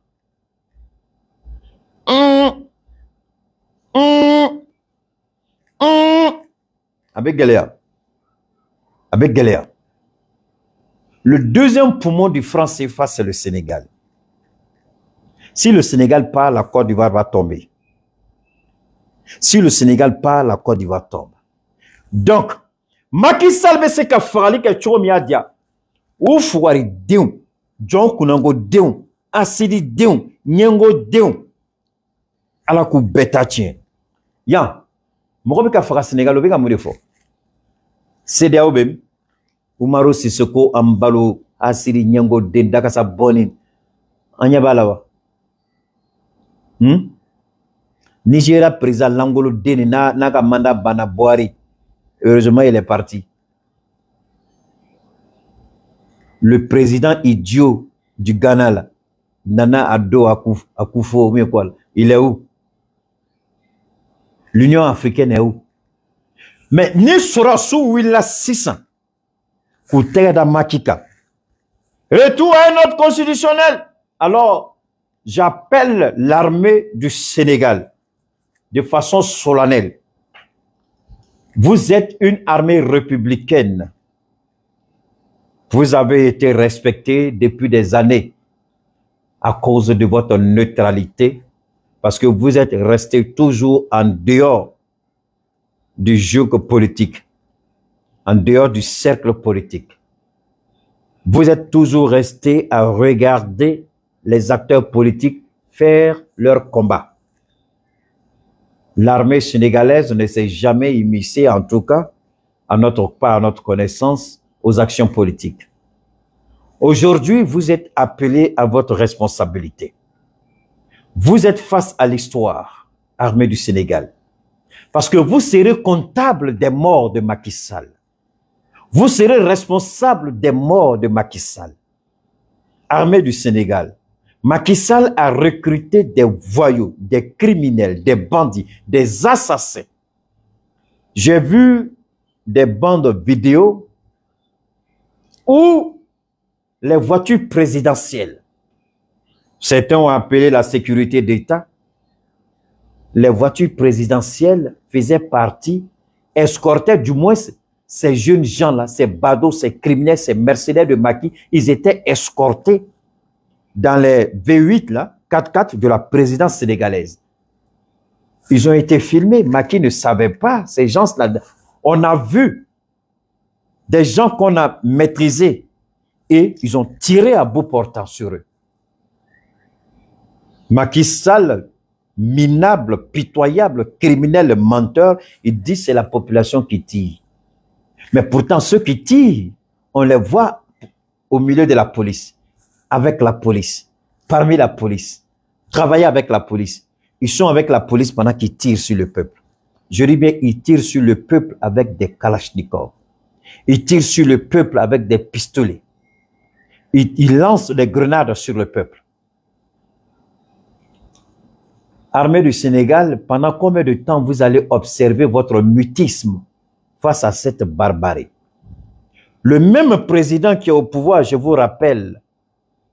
avec Galéa. Avec Galéa. Le deuxième poumon du franc CFA, c'est le Sénégal. Si le Sénégal part, la Côte d'Ivoire va tomber. Si le Sénégal part, la Côte d'Ivoire tombe. Donc, Macky Sall se ka farali ke chomiya dia. Ou fuari deun, John Kunango deun, Asidi deun, Nyengo deun. Ala ku beta tien. Yan, mo be ka fara Sénégal be ka mo defo. CEDEAO bem Umaro Sissoko Ambalo Asiri Nyango Den Dakasa Bonin Anyabalawa Nigeria président Langolo Den Naka Manda Bana Boari. Heureusement il est parti. Le président idiot du Ghana là, Nana Addo Akufo il est où? L'Union africaine est où? Mais ni sera sous Willa 600 pour Terre Makika. Retour à un ordre constitutionnel. Alors, j'appelle l'armée du Sénégal de façon solennelle. Vous êtes une armée républicaine. Vous avez été respecté depuis des années à cause de votre neutralité, parce que vous êtes resté toujours en dehors du jeu politique, en dehors du cercle politique. Vous êtes toujours resté à regarder les acteurs politiques faire leur combat. L'armée sénégalaise ne s'est jamais immiscée, en tout cas, à notre connaissance, aux actions politiques. Aujourd'hui, vous êtes appelés à votre responsabilité. Vous êtes face à l'histoire, armée du Sénégal, parce que vous serez comptable des morts de Macky Sall. Vous serez responsable des morts de Macky Sall. Armée du Sénégal, Macky Sall a recruté des voyous, des criminels, des bandits, des assassins. J'ai vu des bandes vidéo où les voitures présidentielles, certains ont appelé la sécurité d'État, les voitures présidentielles faisaient partie, escortaient du moins ces jeunes gens-là, ces badauds, ces criminels, ces mercenaires de Macky, ils étaient escortés dans les V8, là, 4x4 de la présidence sénégalaise. Ils ont été filmés. Macky ne savait pas, ces gens-là. On a vu des gens qu'on a maîtrisés et ils ont tiré à bout portant sur eux. Macky Sall, minable, pitoyable, criminel, menteur, il dit c'est la population qui tire. Mais pourtant, ceux qui tirent, on les voit au milieu de la police, avec la police, parmi la police, travailler avec la police. Ils sont avec la police pendant qu'ils tirent sur le peuple. Je dis bien, ils tirent sur le peuple avec des kalachnikovs. Ils tirent sur le peuple avec des pistolets. Ils lancent des grenades sur le peuple. Armée du Sénégal, pendant combien de temps vous allez observer votre mutisme face à cette barbarie? Le même président qui est au pouvoir, je vous rappelle,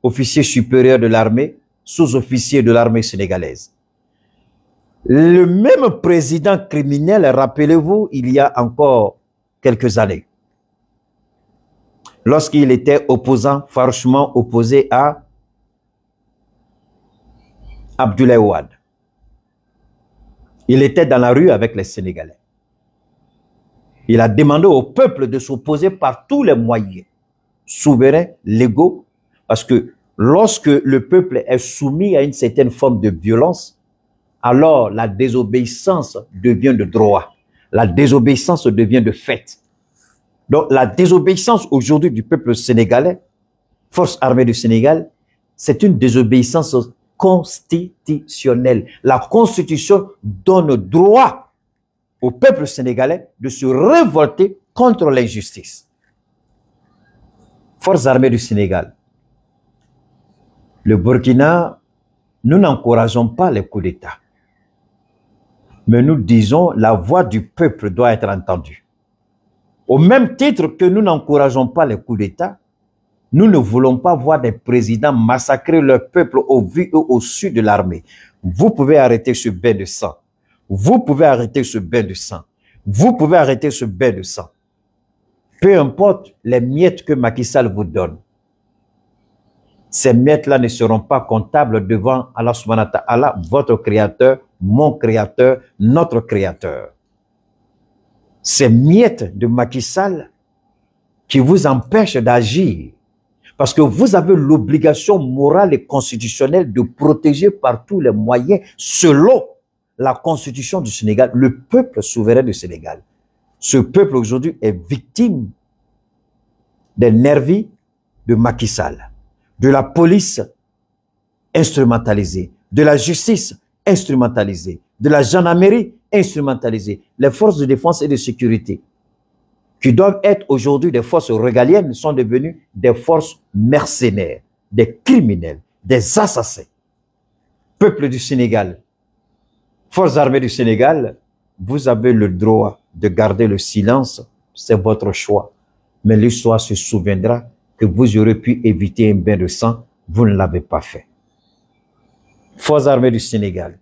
officier supérieur de l'armée, sous-officier de l'armée sénégalaise. Le même président criminel, rappelez-vous, il y a encore quelques années, lorsqu'il était opposant, farouchement opposé à Abdoulaye Wade. Il était dans la rue avec les Sénégalais. Il a demandé au peuple de s'opposer par tous les moyens, souverains, légaux, parce que lorsque le peuple est soumis à une certaine forme de violence, alors la désobéissance devient de droit. La désobéissance devient de fait. Donc la désobéissance aujourd'hui du peuple sénégalais, force armée du Sénégal, c'est une désobéissance constitutionnelle. La Constitution donne droit au peuple sénégalais de se révolter contre l'injustice. Forces armées du Sénégal. Le Burkina, nous n'encourageons pas les coups d'État. Mais nous disons la voix du peuple doit être entendue. Au même titre que nous n'encourageons pas les coups d'État, nous ne voulons pas voir des présidents massacrer leur peuple au vu et au su de l'armée. Vous pouvez arrêter ce bain de sang. Vous pouvez arrêter ce bain de sang. Vous pouvez arrêter ce bain de sang. Peu importe les miettes que Macky Sall vous donne. Ces miettes-là ne seront pas comptables devant Allah subhanahu wa ta'ala, votre créateur, mon créateur, notre créateur. Ces miettes de Macky Sall qui vous empêchent d'agir, parce que vous avez l'obligation morale et constitutionnelle de protéger par tous les moyens, selon la constitution du Sénégal, le peuple souverain du Sénégal. Ce peuple aujourd'hui est victime des nervis de Macky Sall, de la police instrumentalisée, de la justice instrumentalisée, de la gendarmerie instrumentalisée, les forces de défense et de sécurité, qui doivent être aujourd'hui des forces régaliennes, sont devenues des forces mercenaires, des criminels, des assassins. Peuple du Sénégal, forces armées du Sénégal, vous avez le droit de garder le silence, c'est votre choix. Mais l'histoire se souviendra que vous aurez pu éviter un bain de sang, vous ne l'avez pas fait. Forces armées du Sénégal,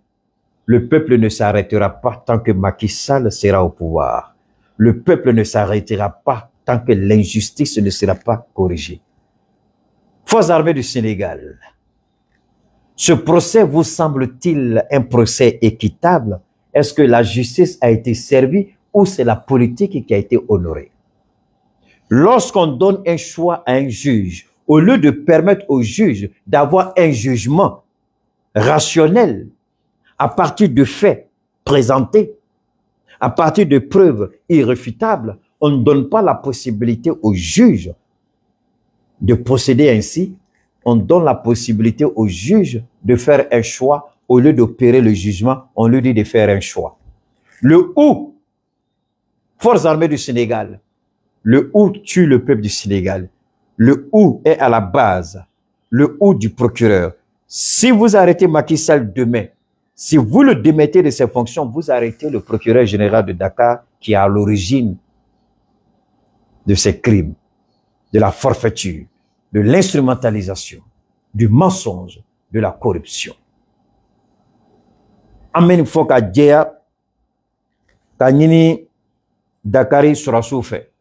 le peuple ne s'arrêtera pas tant que Macky Sall sera au pouvoir. Le peuple ne s'arrêtera pas tant que l'injustice ne sera pas corrigée. Forces armées du Sénégal, ce procès vous semble-t-il un procès équitable? Est-ce que la justice a été servie ou c'est la politique qui a été honorée? Lorsqu'on donne un choix à un juge, au lieu de permettre au juge d'avoir un jugement rationnel à partir de faits présentés, à partir de preuves irréfutables, on ne donne pas la possibilité au juge de procéder ainsi. On donne la possibilité au juge de faire un choix. Au lieu d'opérer le jugement, on lui dit de faire un choix. Le OU, Forces armées du Sénégal, le OU tue le peuple du Sénégal. Le OU est à la base, le OU du procureur. Si vous arrêtez Macky Sall demain, si vous le démettez de ses fonctions, vous arrêtez le procureur général de Dakar qui est à l'origine de ces crimes, de la forfaiture, de l'instrumentalisation, du mensonge, de la corruption. Amen foka djeya kanyini Dakari surasu fait.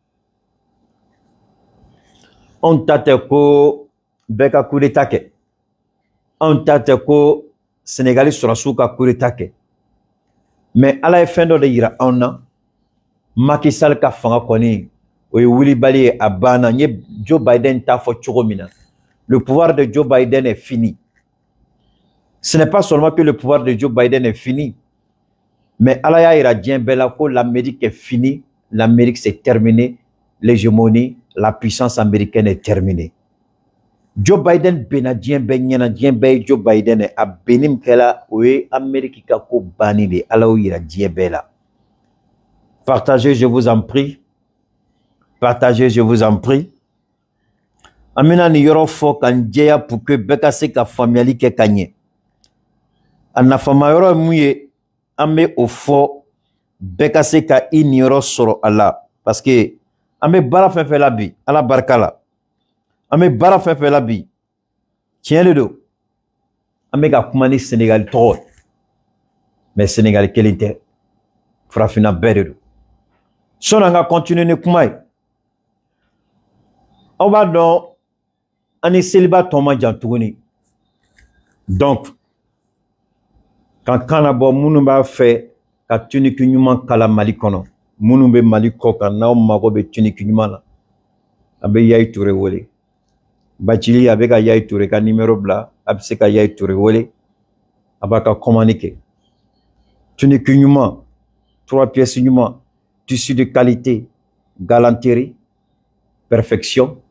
On tate ko beka coup d'état ke. On tate ko Sénégalais surasu ka coup d'état ke. Mais ala fendo de yira onna Macky Sall ka fanga koni o wuli bali abana nye Joe Biden ta fo chogomina. Le pouvoir de Joe Biden est fini. Ce n'est pas seulement que le pouvoir de Joe Biden est fini, mais Alaya Iradien Belako, l'Amérique est finie, l'Amérique c'est terminé, l'hégémonie, la puissance américaine est terminée. Joe Biden benadien benyanadien ben Joe Biden est à benim kela oui Amérique kako bani de Alao Iradien Bela. Partagez, je vous en prie. Partagez, je vous en prie. Amina ni yoro fo kanjeya pour que beka se ka famille ke kanye. Anafama yoro muye ame ofo beka se ka ignoro soro ala parce que ame bara fe la bi ala barkala ame bara fe la bi tiens le dos ame ka kumani Sénégal trop mais Sénégal kelinte frafina beredo sonanga continuer ne kumai on va donc ani célibat toma jantuguni donc quand kanabo munu ba fait ka tunique nyuma kala Mali kono munu be Mali ko kan na mago be tunique nyuma la abe Yaya Touré wole Bachili avec Yaya Touré ka numéro bla abse ka Yaya Touré wole abaka communiquer tunique nyuma 3 pièces nyuma tissu de qualité galanterie perfection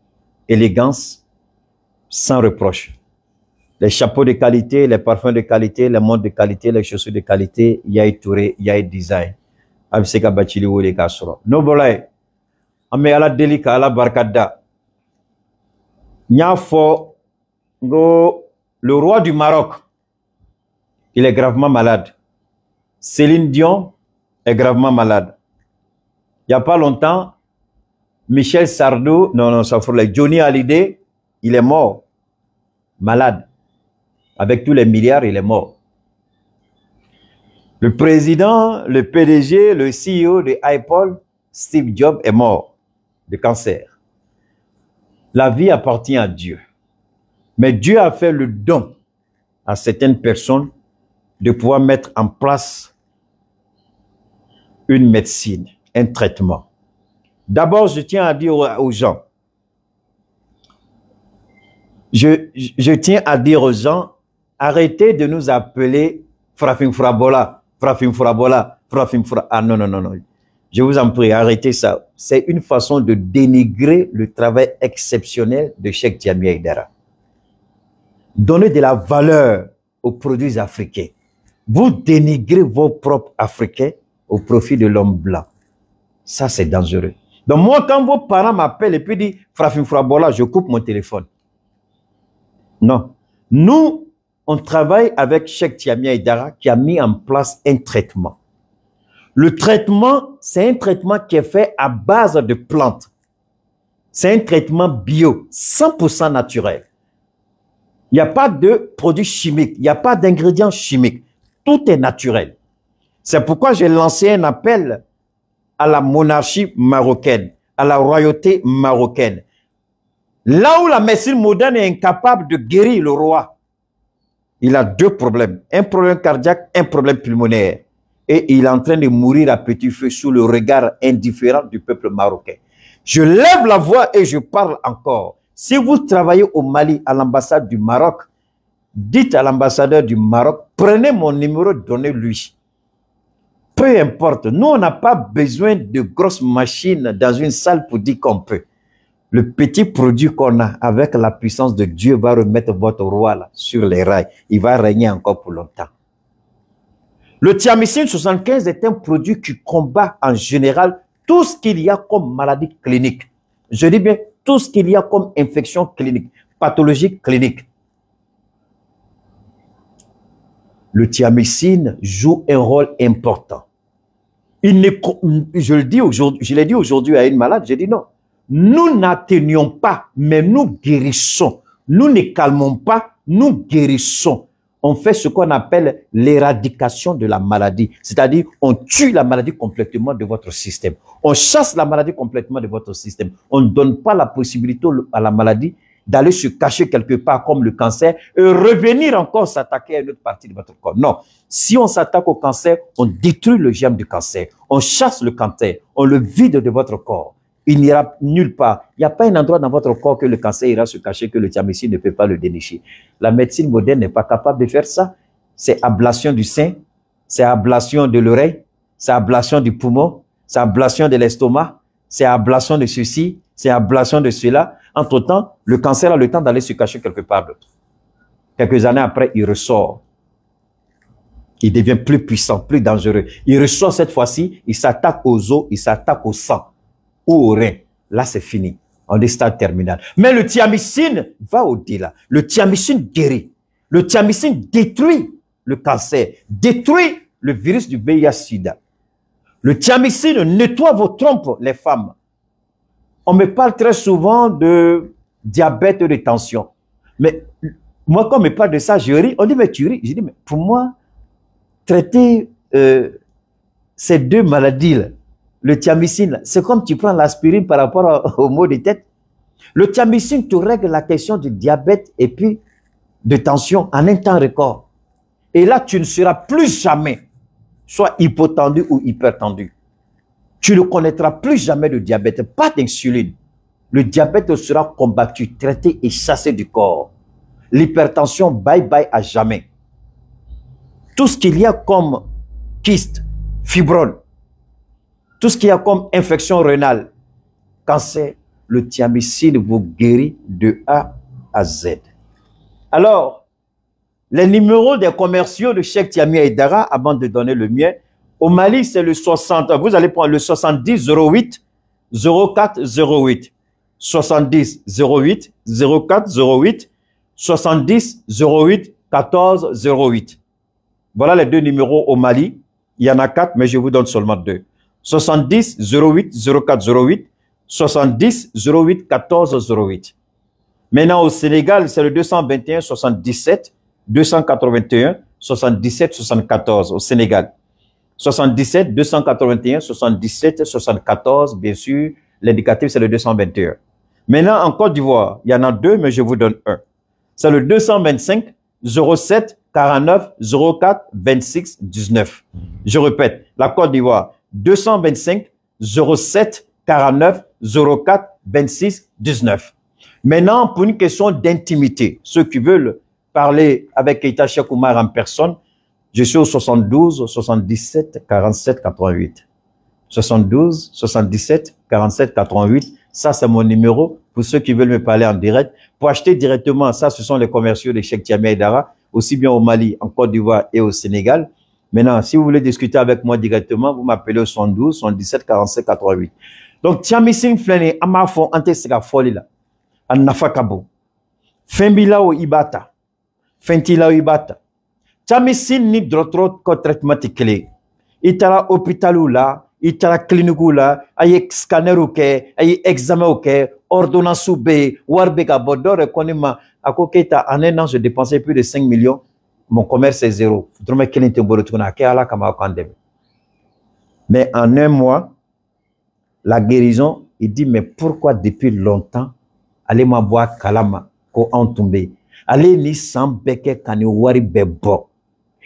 élégance sans reproche. Les chapeaux de qualité, les parfums de qualité, les montres de qualité, les chaussures de qualité, Yaya Touré, Yaya Design. Abseka Bachili Wole Kasoro. No bolay. Ame ala delika ala barkada. Nyafo go le roi du Maroc. Il est gravement malade. Céline Dion est gravement malade. Il n'y a pas longtemps, Michel Sardou, non, ça faut le Johnny Hallyday, il est mort. Malade. Avec tous les milliards, il est mort. Le président, le PDG, le CEO de Apple, Steve Jobs, est mort de cancer. La vie appartient à Dieu. Mais Dieu a fait le don à certaines personnes de pouvoir mettre en place une médecine, un traitement. D'abord, je tiens à dire aux gens, je tiens à dire aux gens, arrêtez de nous appeler Frafim Frabola, Frafim Frabola, Frafim Frabola. Ah non, non, non, non. Je vous en prie, arrêtez ça. C'est une façon de dénigrer le travail exceptionnel de Cheikh Diamé Aïdara. Donnez de la valeur aux produits africains. Vous dénigrez vos propres Africains au profit de l'homme blanc. Ça, c'est dangereux. Donc moi, quand vos parents m'appellent et puis disent Frafim Frabola, je coupe mon téléphone. Non. Nous, on travaille avec Cheikh Diamé Aïdara qui a mis en place un traitement. Le traitement, c'est un traitement qui est fait à base de plantes. C'est un traitement bio, 100% naturel. Il n'y a pas de produits chimiques, il n'y a pas d'ingrédients chimiques. Tout est naturel. C'est pourquoi j'ai lancé un appel à la monarchie marocaine, à la royauté marocaine. Là où la médecine moderne est incapable de guérir le roi, il a deux problèmes. Un problème cardiaque, un problème pulmonaire. Et il est en train de mourir à petit feu sous le regard indifférent du peuple marocain. Je lève la voix et je parle encore. Si vous travaillez au Mali, à l'ambassade du Maroc, dites à l'ambassadeur du Maroc, prenez mon numéro, donnez-lui. Peu importe, nous on n'a pas besoin de grosses machines dans une salle pour dire qu'on peut. Le petit produit qu'on a avec la puissance de Dieu va remettre votre roi là, sur les rails. Il va régner encore pour longtemps. Le thiamicine 75 est un produit qui combat en général tout ce qu'il y a comme maladie clinique. Je dis bien tout ce qu'il y a comme infection clinique, pathologie clinique. Le thiamicine joue un rôle important. Je l'ai dit aujourd'hui à une malade, j'ai dit non. Nous n'atténuons pas, mais nous guérissons. Nous ne calmons pas, nous guérissons. On fait ce qu'on appelle l'éradication de la maladie. C'est-à-dire, on tue la maladie complètement de votre système. On chasse la maladie complètement de votre système. On ne donne pas la possibilité à la maladie d'aller se cacher quelque part comme le cancer et revenir encore s'attaquer à une autre partie de votre corps. Non. Si on s'attaque au cancer, on détruit le germe du cancer. On chasse le cancer. On le vide de votre corps. Il n'ira nulle part. Il n'y a pas un endroit dans votre corps que le cancer ira se cacher, que le thiamicine ne peut pas le dénicher. La médecine moderne n'est pas capable de faire ça. C'est ablation du sein, c'est ablation de l'oreille, c'est ablation du poumon, c'est ablation de l'estomac, c'est ablation de ceci, c'est ablation de cela. Entre-temps, le cancer a le temps d'aller se cacher quelque part d'autre. Quelques années après, il ressort. Il devient plus puissant, plus dangereux. Il ressort cette fois-ci, il s'attaque aux os, il s'attaque au sang ou au rein. Là, c'est fini. On est stade terminal. Mais le thiamicine va au-delà. Le thiamicine guérit. Le thiamicine détruit le cancer, détruit le virus du VIH-Sida. Le thiamicine nettoie vos trompes, les femmes. On me parle très souvent de diabète et de tension. Mais moi, quand on me parle de ça, je ris. On dit, mais tu ris. Je dis, mais pour moi, traiter ces deux maladies-là, le thiamicine, c'est comme tu prends l'aspirine par rapport au maux de tête. Le thiamicine te règle la question du diabète et puis de tension en un temps record. Et là, tu ne seras plus jamais soit hypotendu ou hypertendu. Tu ne connaîtras plus jamais de diabète, pas d'insuline. Le diabète sera combattu, traité et chassé du corps. L'hypertension, bye bye à jamais. Tout ce qu'il y a comme kyste, fibrome, tout ce qu'il y a comme infection rénale, cancer, le thiamicine vous guérit de A à Z. Alors, les numéros des commerciaux de Cheikh Thiami Aïdara, avant de donner le mien, au Mali, c'est le 60, vous allez prendre le 70 08 04 08, 70 08 04 08, 70 08 14 08. Voilà les deux numéros au Mali. Il y en a 4, mais je vous donne seulement 2. 70 08 04 08, 70 08 14 08. Maintenant, au Sénégal, c'est le 221 77 281 77 74 au Sénégal. 77 281 77 74, bien sûr, l'indicatif c'est le 221. Maintenant, en Côte d'Ivoire, il y en a 2, mais je vous donne un. C'est le 225 07 49 04 26 19. Je répète, la Côte d'Ivoire, 225 07 49 04 26 19. Maintenant, pour une question d'intimité, ceux qui veulent parler avec Keïta Cheikh Oumar en personne, je suis au 72 77 47 88. 72 77 47 88. Ça, c'est mon numéro pour ceux qui veulent me parler en direct. Pour acheter directement, ça, ce sont les commerciaux de Cheikh Thiami Aïdara, aussi bien au Mali, en Côte d'Ivoire et au Sénégal. Maintenant, si vous voulez discuter avec moi directement, vous m'appelez au 72 77 47 88. Donc, thiamicine flène, amafon, antesika folila, an nafakabo. Fembila o ibata. Fentila o ibata. Thiamicine ni drotro ko traitement tikele. Itara hôpital ou là, itara clinique ou là, aye scanner ou ke, aye examen ou ke, ordonnance ou be, warbeka bodore konima, ako keta en un an je dépensais plus de 5 millions, mon commerce est zéro. Mais en un mois, la guérison, il dit, mais pourquoi depuis longtemps, allez ma boire kalama, ko en tomber. Allez ni sans beke kani wari bebo.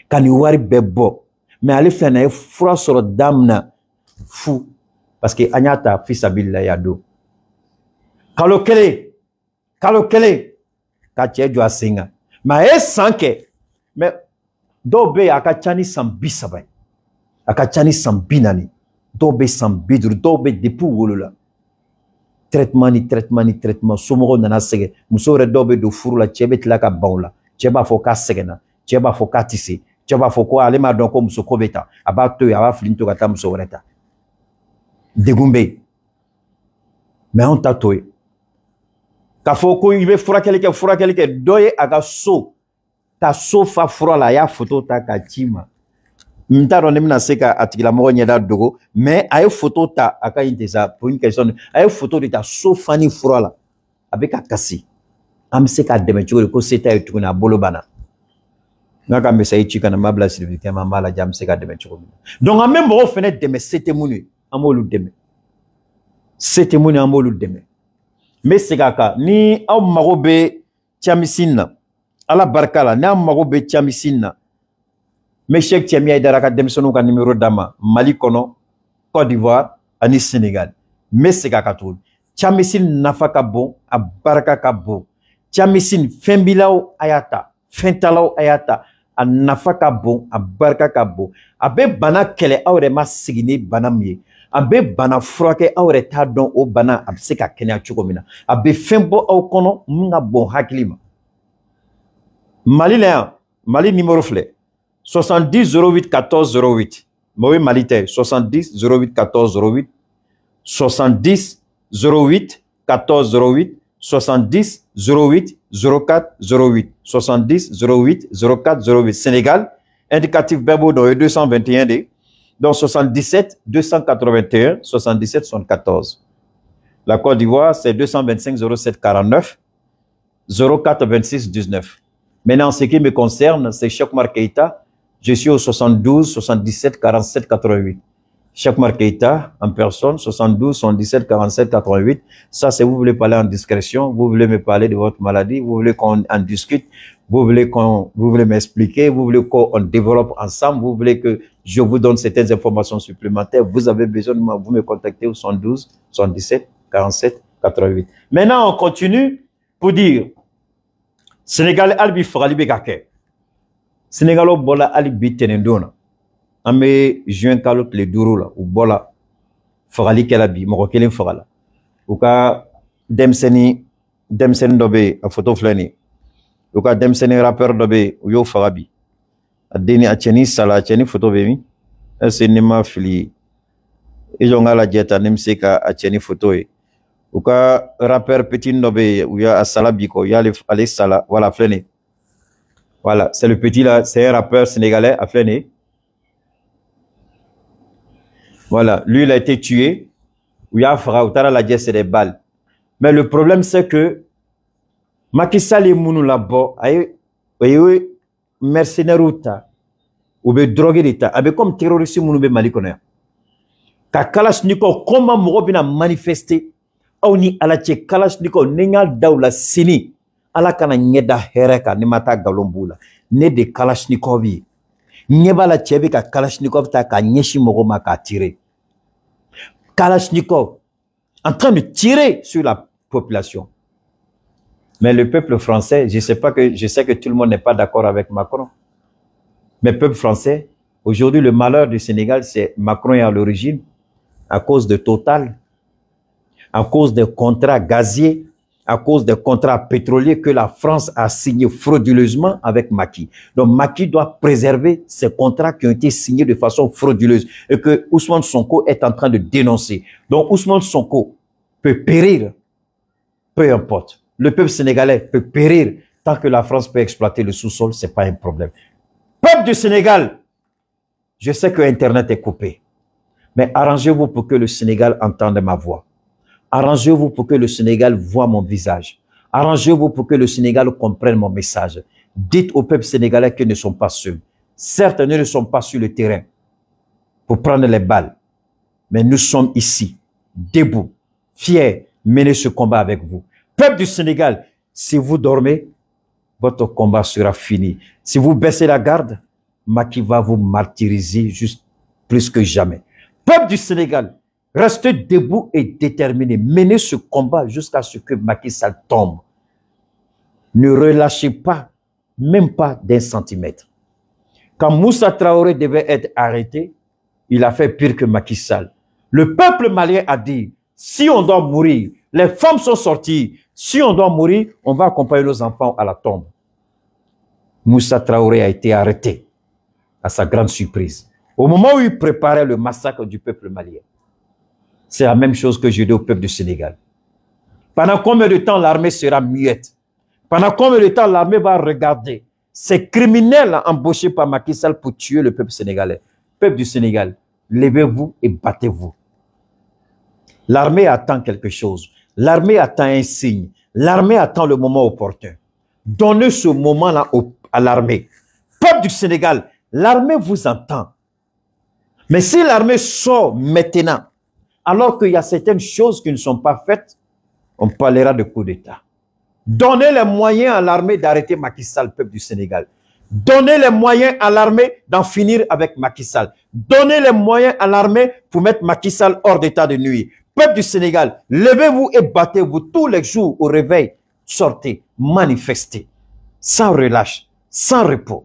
Kani wari bebo. Mais allez faire un froid sur damna fou. Parce que Agnata fils Abilla Yado. Kalo kele. Ka cɛ jɔ a sen kan. Mais a ye san kɛ. Mais dɔw bɛ yen a ka ca ni san 30 ye. A ka ca ni san 40. Dɔw bɛ san 50. Dɔw bɛ depuis u wolola. Traitement. Somɔgɔw nana sɛgɛn. Muso yɛrɛ dɔw bɛ don furu la. Cɛ bɛ tila ka ban o la. Cɛ b'a fɔ k'a sɛgɛnna. Cɛ b'a fɔ k'a tɛ se. Cɛ b'a fɔ ko ale m'a dɔn ko muso ko bɛ ta. A b'a to yen. A b'a fili to ka taa muso wɛrɛ ta. Degun bɛ yen. Mais anw ta to yen. K'a fɔ ko i bɛ furakɛli kɛ dɔ ye a ka so fa fura la a y'a photo ta k'a ci ma. N t'a dɔn ne bɛna se ka a tigilamɔgɔ ɲɛda dogo mais a ye photo ta a ka ɲi tɛ sa pour une question a ye photo de ta so fani fura la a bɛ ka kasi an bɛ se k'a dɛmɛ cogo di ko se t'a ye tuguni a bolo banna n ka message ci kana n b'a bila sirifitɛn ma n b'a lajɛ an bɛ se ka dɛmɛ cogo min na donc an bɛ mɔgɔw fana dɛmɛ se tɛ minnu ye an b'olu dɛmɛ se tɛ minnu ye an b'olu dɛmɛ n bɛ segin a kan ni aw mago bɛ Thiamicine na ala barika la n'aw mago bɛ Thiamicine na n bɛ Cheikh Thiami Aidara ka denmisɛnninw ka numéro d'a ma Mali kɔnɔ Côte d'Ivoire ani Sénégal n bɛ segin a kan tuguni Thiamicine nafa ka bon a barika ka bon Thiamicine fɛn bilaw a y'a ta fɛn talaw a y'a ta a nafa ka bon a barika ka bon a bɛ bana kɛlɛ aw yɛrɛ ma sigi ni bana min ye a bɛ bana furakɛ aw yɛrɛ t'a dɔn o bana a bɛ se ka kɛnɛya cogo min na a bɛ fɛn bɔ aw kɔnɔ min ka bon hakili ma Mali la yan Mali numéro filɛ 70 08 14 08 mais o ye Mali tɛ 70 08 14 08 70 08 14 08 70 08 04 08 70 08 04 08 Sénégal indicatif bɛɛ b'o dɔn o ye 221 de donc 77 281 77 74 la Côte d'Ivoire c'est 225 07 49 04 26 19 maintenant en ce qui me concerne c'est Cheikh Oumar Keïta je suis au 72 77 47 88 Cheikh Oumar Keïta en personne 72 77 47 88 ça c'est vous voulez parler en discrétion vous voulez me parler de votre maladie vous voulez qu'on en discute vous voulez m'expliquer vous voulez qu'on développe ensemble vous voulez que je vous donne certaines informations supplémentaires vous avez besoin de moi vous me contactez au 72 77 47 88 maintenant on continue pour dire Sénégal albi fagali be ka kɛ Sénégalo bɔla hali bi tɛnɛndon na an bɛ juin kalo tile 5 la u bɔla fagali kɛla bi mɔgɔ kelen fagala u ka denmisɛnnin dɔ bɛ yen a photo filɛ nin ye u ka denmisɛnnin rappeur dɔ bɛ yen u y'o faga bi a denni a cɛnin sala a cɛnin photo bɛ min est-ce que ne ma fili i jɔ n k'a lajɛ ta ne bɛ se ka a cɛnin photo ye u ka rappeur petit dɔ bɛ yen u y'a sala bi kɔ u y'ale sala voilà filɛ nin ye voilà c'est le petit là c'est un rappeur sénégalais a filɛ nin ye voilà lui il a été tué u y'a faga u taara lajɛ c'est des balles mais le problème c'est que Macky Sall ye minnu labɔ a ye mercenaires ta u bɛ drogue de ta a bɛ comme terroriste minnu bɛ Mali kɔnɔ yan ka Kalashnikov comment mɔgɔ bɛna manifester aw ni ala cɛ Kalashnikov ne y'a da u la sini ala kana ɲɛ da hɛrɛ kan ne ma taa nkalon b'u la ne de Kalashnikov ye ɲɛ b'a la cɛ bɛ ka Kalashnikov ta k'a ɲɛsin mɔgɔ ma k'a tirer Kalashnikov en train de tirer sur la population. Mais le peuple français, je sais que tout le monde n'est pas d'accord avec Macron. Mais le peuple français, aujourd'hui, le malheur du Sénégal, c'est Macron est à l'origine, à cause de Total, à cause des contrats gaziers, à cause des contrats pétroliers que la France a signés frauduleusement avec Macky. Donc Macky doit préserver ces contrats qui ont été signés de façon frauduleuse et que Ousmane Sonko est en train de dénoncer. Donc Ousmane Sonko peut périr, peu importe. Le peuple sénégalais peut périr tant que la France peut exploiter le sous-sol, ce n'est pas un problème. Peuple du Sénégal, je sais que Internet est coupé, mais arrangez-vous pour que le Sénégal entende ma voix. Arrangez-vous pour que le Sénégal voit mon visage. Arrangez-vous pour que le Sénégal comprenne mon message. Dites au peuple sénégalais qu'ils ne sont pas seuls. Certes, nous ne sommes pas sur le terrain pour prendre les balles, mais nous sommes ici, debout, fiers, mener ce combat avec vous. Peuple du Sénégal, si vous dormez, votre combat sera fini. Si vous baissez la garde, Macky va vous martyriser juste plus que jamais. Peuple du Sénégal, Restez debout et déterminés. Menez ce combat jusqu'à ce que Macky Sall tombe. Ne relâchez pas, même pas d'un centimètre. Quand Moussa Traoré devait être arrêté, il a fait pire que Macky Sall. Le peuple malien a dit, si on doit mourir, les femmes sont sorties, si on doit mourir, on va accompagner nos enfants à la tombe. Moussa Traoré a été arrêté, à sa grande surprise, au moment où il préparait le massacre du peuple malien. C'est la même chose que je dis au peuple du Sénégal. Pendant combien de temps l'armée sera muette? Pendant combien de temps l'armée va regarder ces criminels embauchés par Macky Sall pour tuer le peuple sénégalais? Peuple du Sénégal, levez-vous et battez-vous. L'armée attend quelque chose. L'armée attend un signe. L'armée attend le moment opportun. Donnez ce moment-là à l'armée. Peuple du Sénégal, l'armée vous entend. Mais si l'armée sort maintenant, alors qu'il y a certaines choses qui ne sont pas faites, on parlera de coup d'État. Donnez les moyens à l'armée d'arrêter Macky Sall, peuple du Sénégal. Donnez les moyens à l'armée d'en finir avec Macky Sall. Donnez les moyens à l'armée pour mettre Macky Sall hors d'état de nuire. Peuple du Sénégal, levez-vous et battez-vous tous les jours au réveil. Sortez, manifestez, sans relâche, sans repos.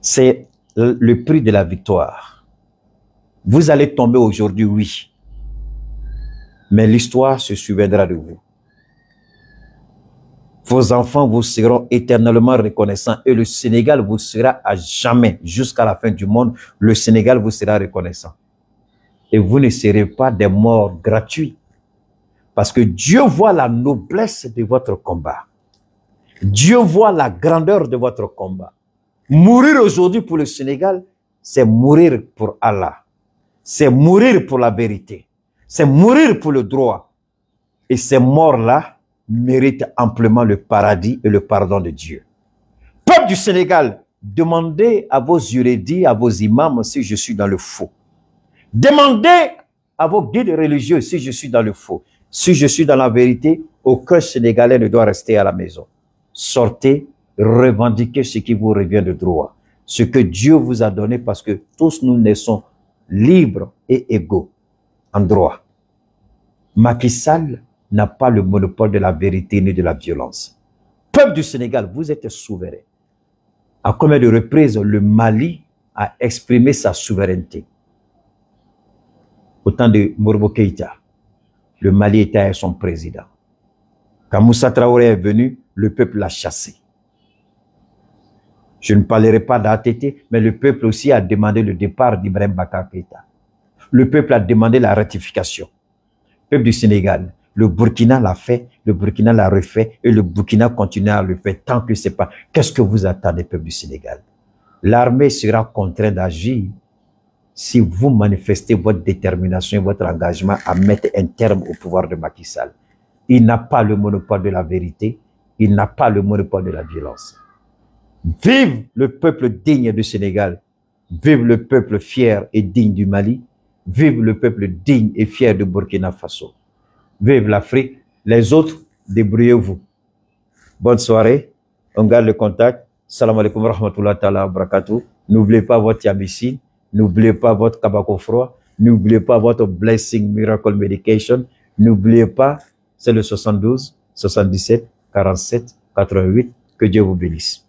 C'est le prix de la victoire. Vous allez tomber aujourd'hui, oui. Mais l'histoire se souviendra de vous. Vos enfants vous seront éternellement reconnaissants et le Sénégal vous sera à jamais, jusqu'à la fin du monde, le Sénégal vous sera reconnaissant. Et vous ne serez pas des morts gratuits. Parce que Dieu voit la noblesse de votre combat. Dieu voit la grandeur de votre combat. Mourir aujourd'hui pour le Sénégal, c'est mourir pour Allah. C'est mourir pour la vérité. C'est mourir pour le droit. Et ces morts-là méritent amplement le paradis et le pardon de Dieu. Peuple du Sénégal, demandez à vos juridis, à vos imams si je suis dans le faux. Demandez à vos guides religieux si je suis dans le faux. Si je suis dans la vérité, aucun Sénégalais ne doit rester à la maison. Sortez, revendiquez ce qui vous revient de droit. Ce que Dieu vous a donné parce que tous nous naissons libres et égaux en droit. Macky Sall n'a pas le monopole de la vérité ni de la violence. Peuple du Sénégal, vous êtes souverain. À combien de reprises le Mali a exprimé sa souveraineté? Au temps de Modibo Keïta, le Mali était avec son président. Quand Moussa Traoré est venu, le peuple l'a chassé. Je ne parlerai pas d'ATT, mais le peuple aussi a demandé le départ d'Ibrahim Boubacar Keïta. Le peuple a demandé la ratification. Le peuple du Sénégal, le Burkina l'a fait, le Burkina l'a refait et le Burkina continue à le faire tant que c'est pas. Qu'est-ce que vous attendez, peuple du Sénégal? L'armée sera contrainte d'agir si vous manifestez votre détermination et votre engagement à mettre un terme au pouvoir de Macky Sall. Il n'a pas le monopole de la vérité, il n'a pas le monopole de la violence. Vive le peuple digne du Sénégal, vive le peuple fier et digne du Mali, vive le peuple digne et fier de Burkina Faso. Vive l'Afrique, les autres, débrouillez-vous. Bonne soirée, on garde le contact. Salam alaikum wa rahmatullahi wa barakatuh. N'oubliez pas votre Yamissine, n'oubliez pas votre Kabako froid, n'oubliez pas votre Blessing Miracle Medication, n'oubliez pas, c'est le 72, 77, 47, 88. Que Dieu vous bénisse.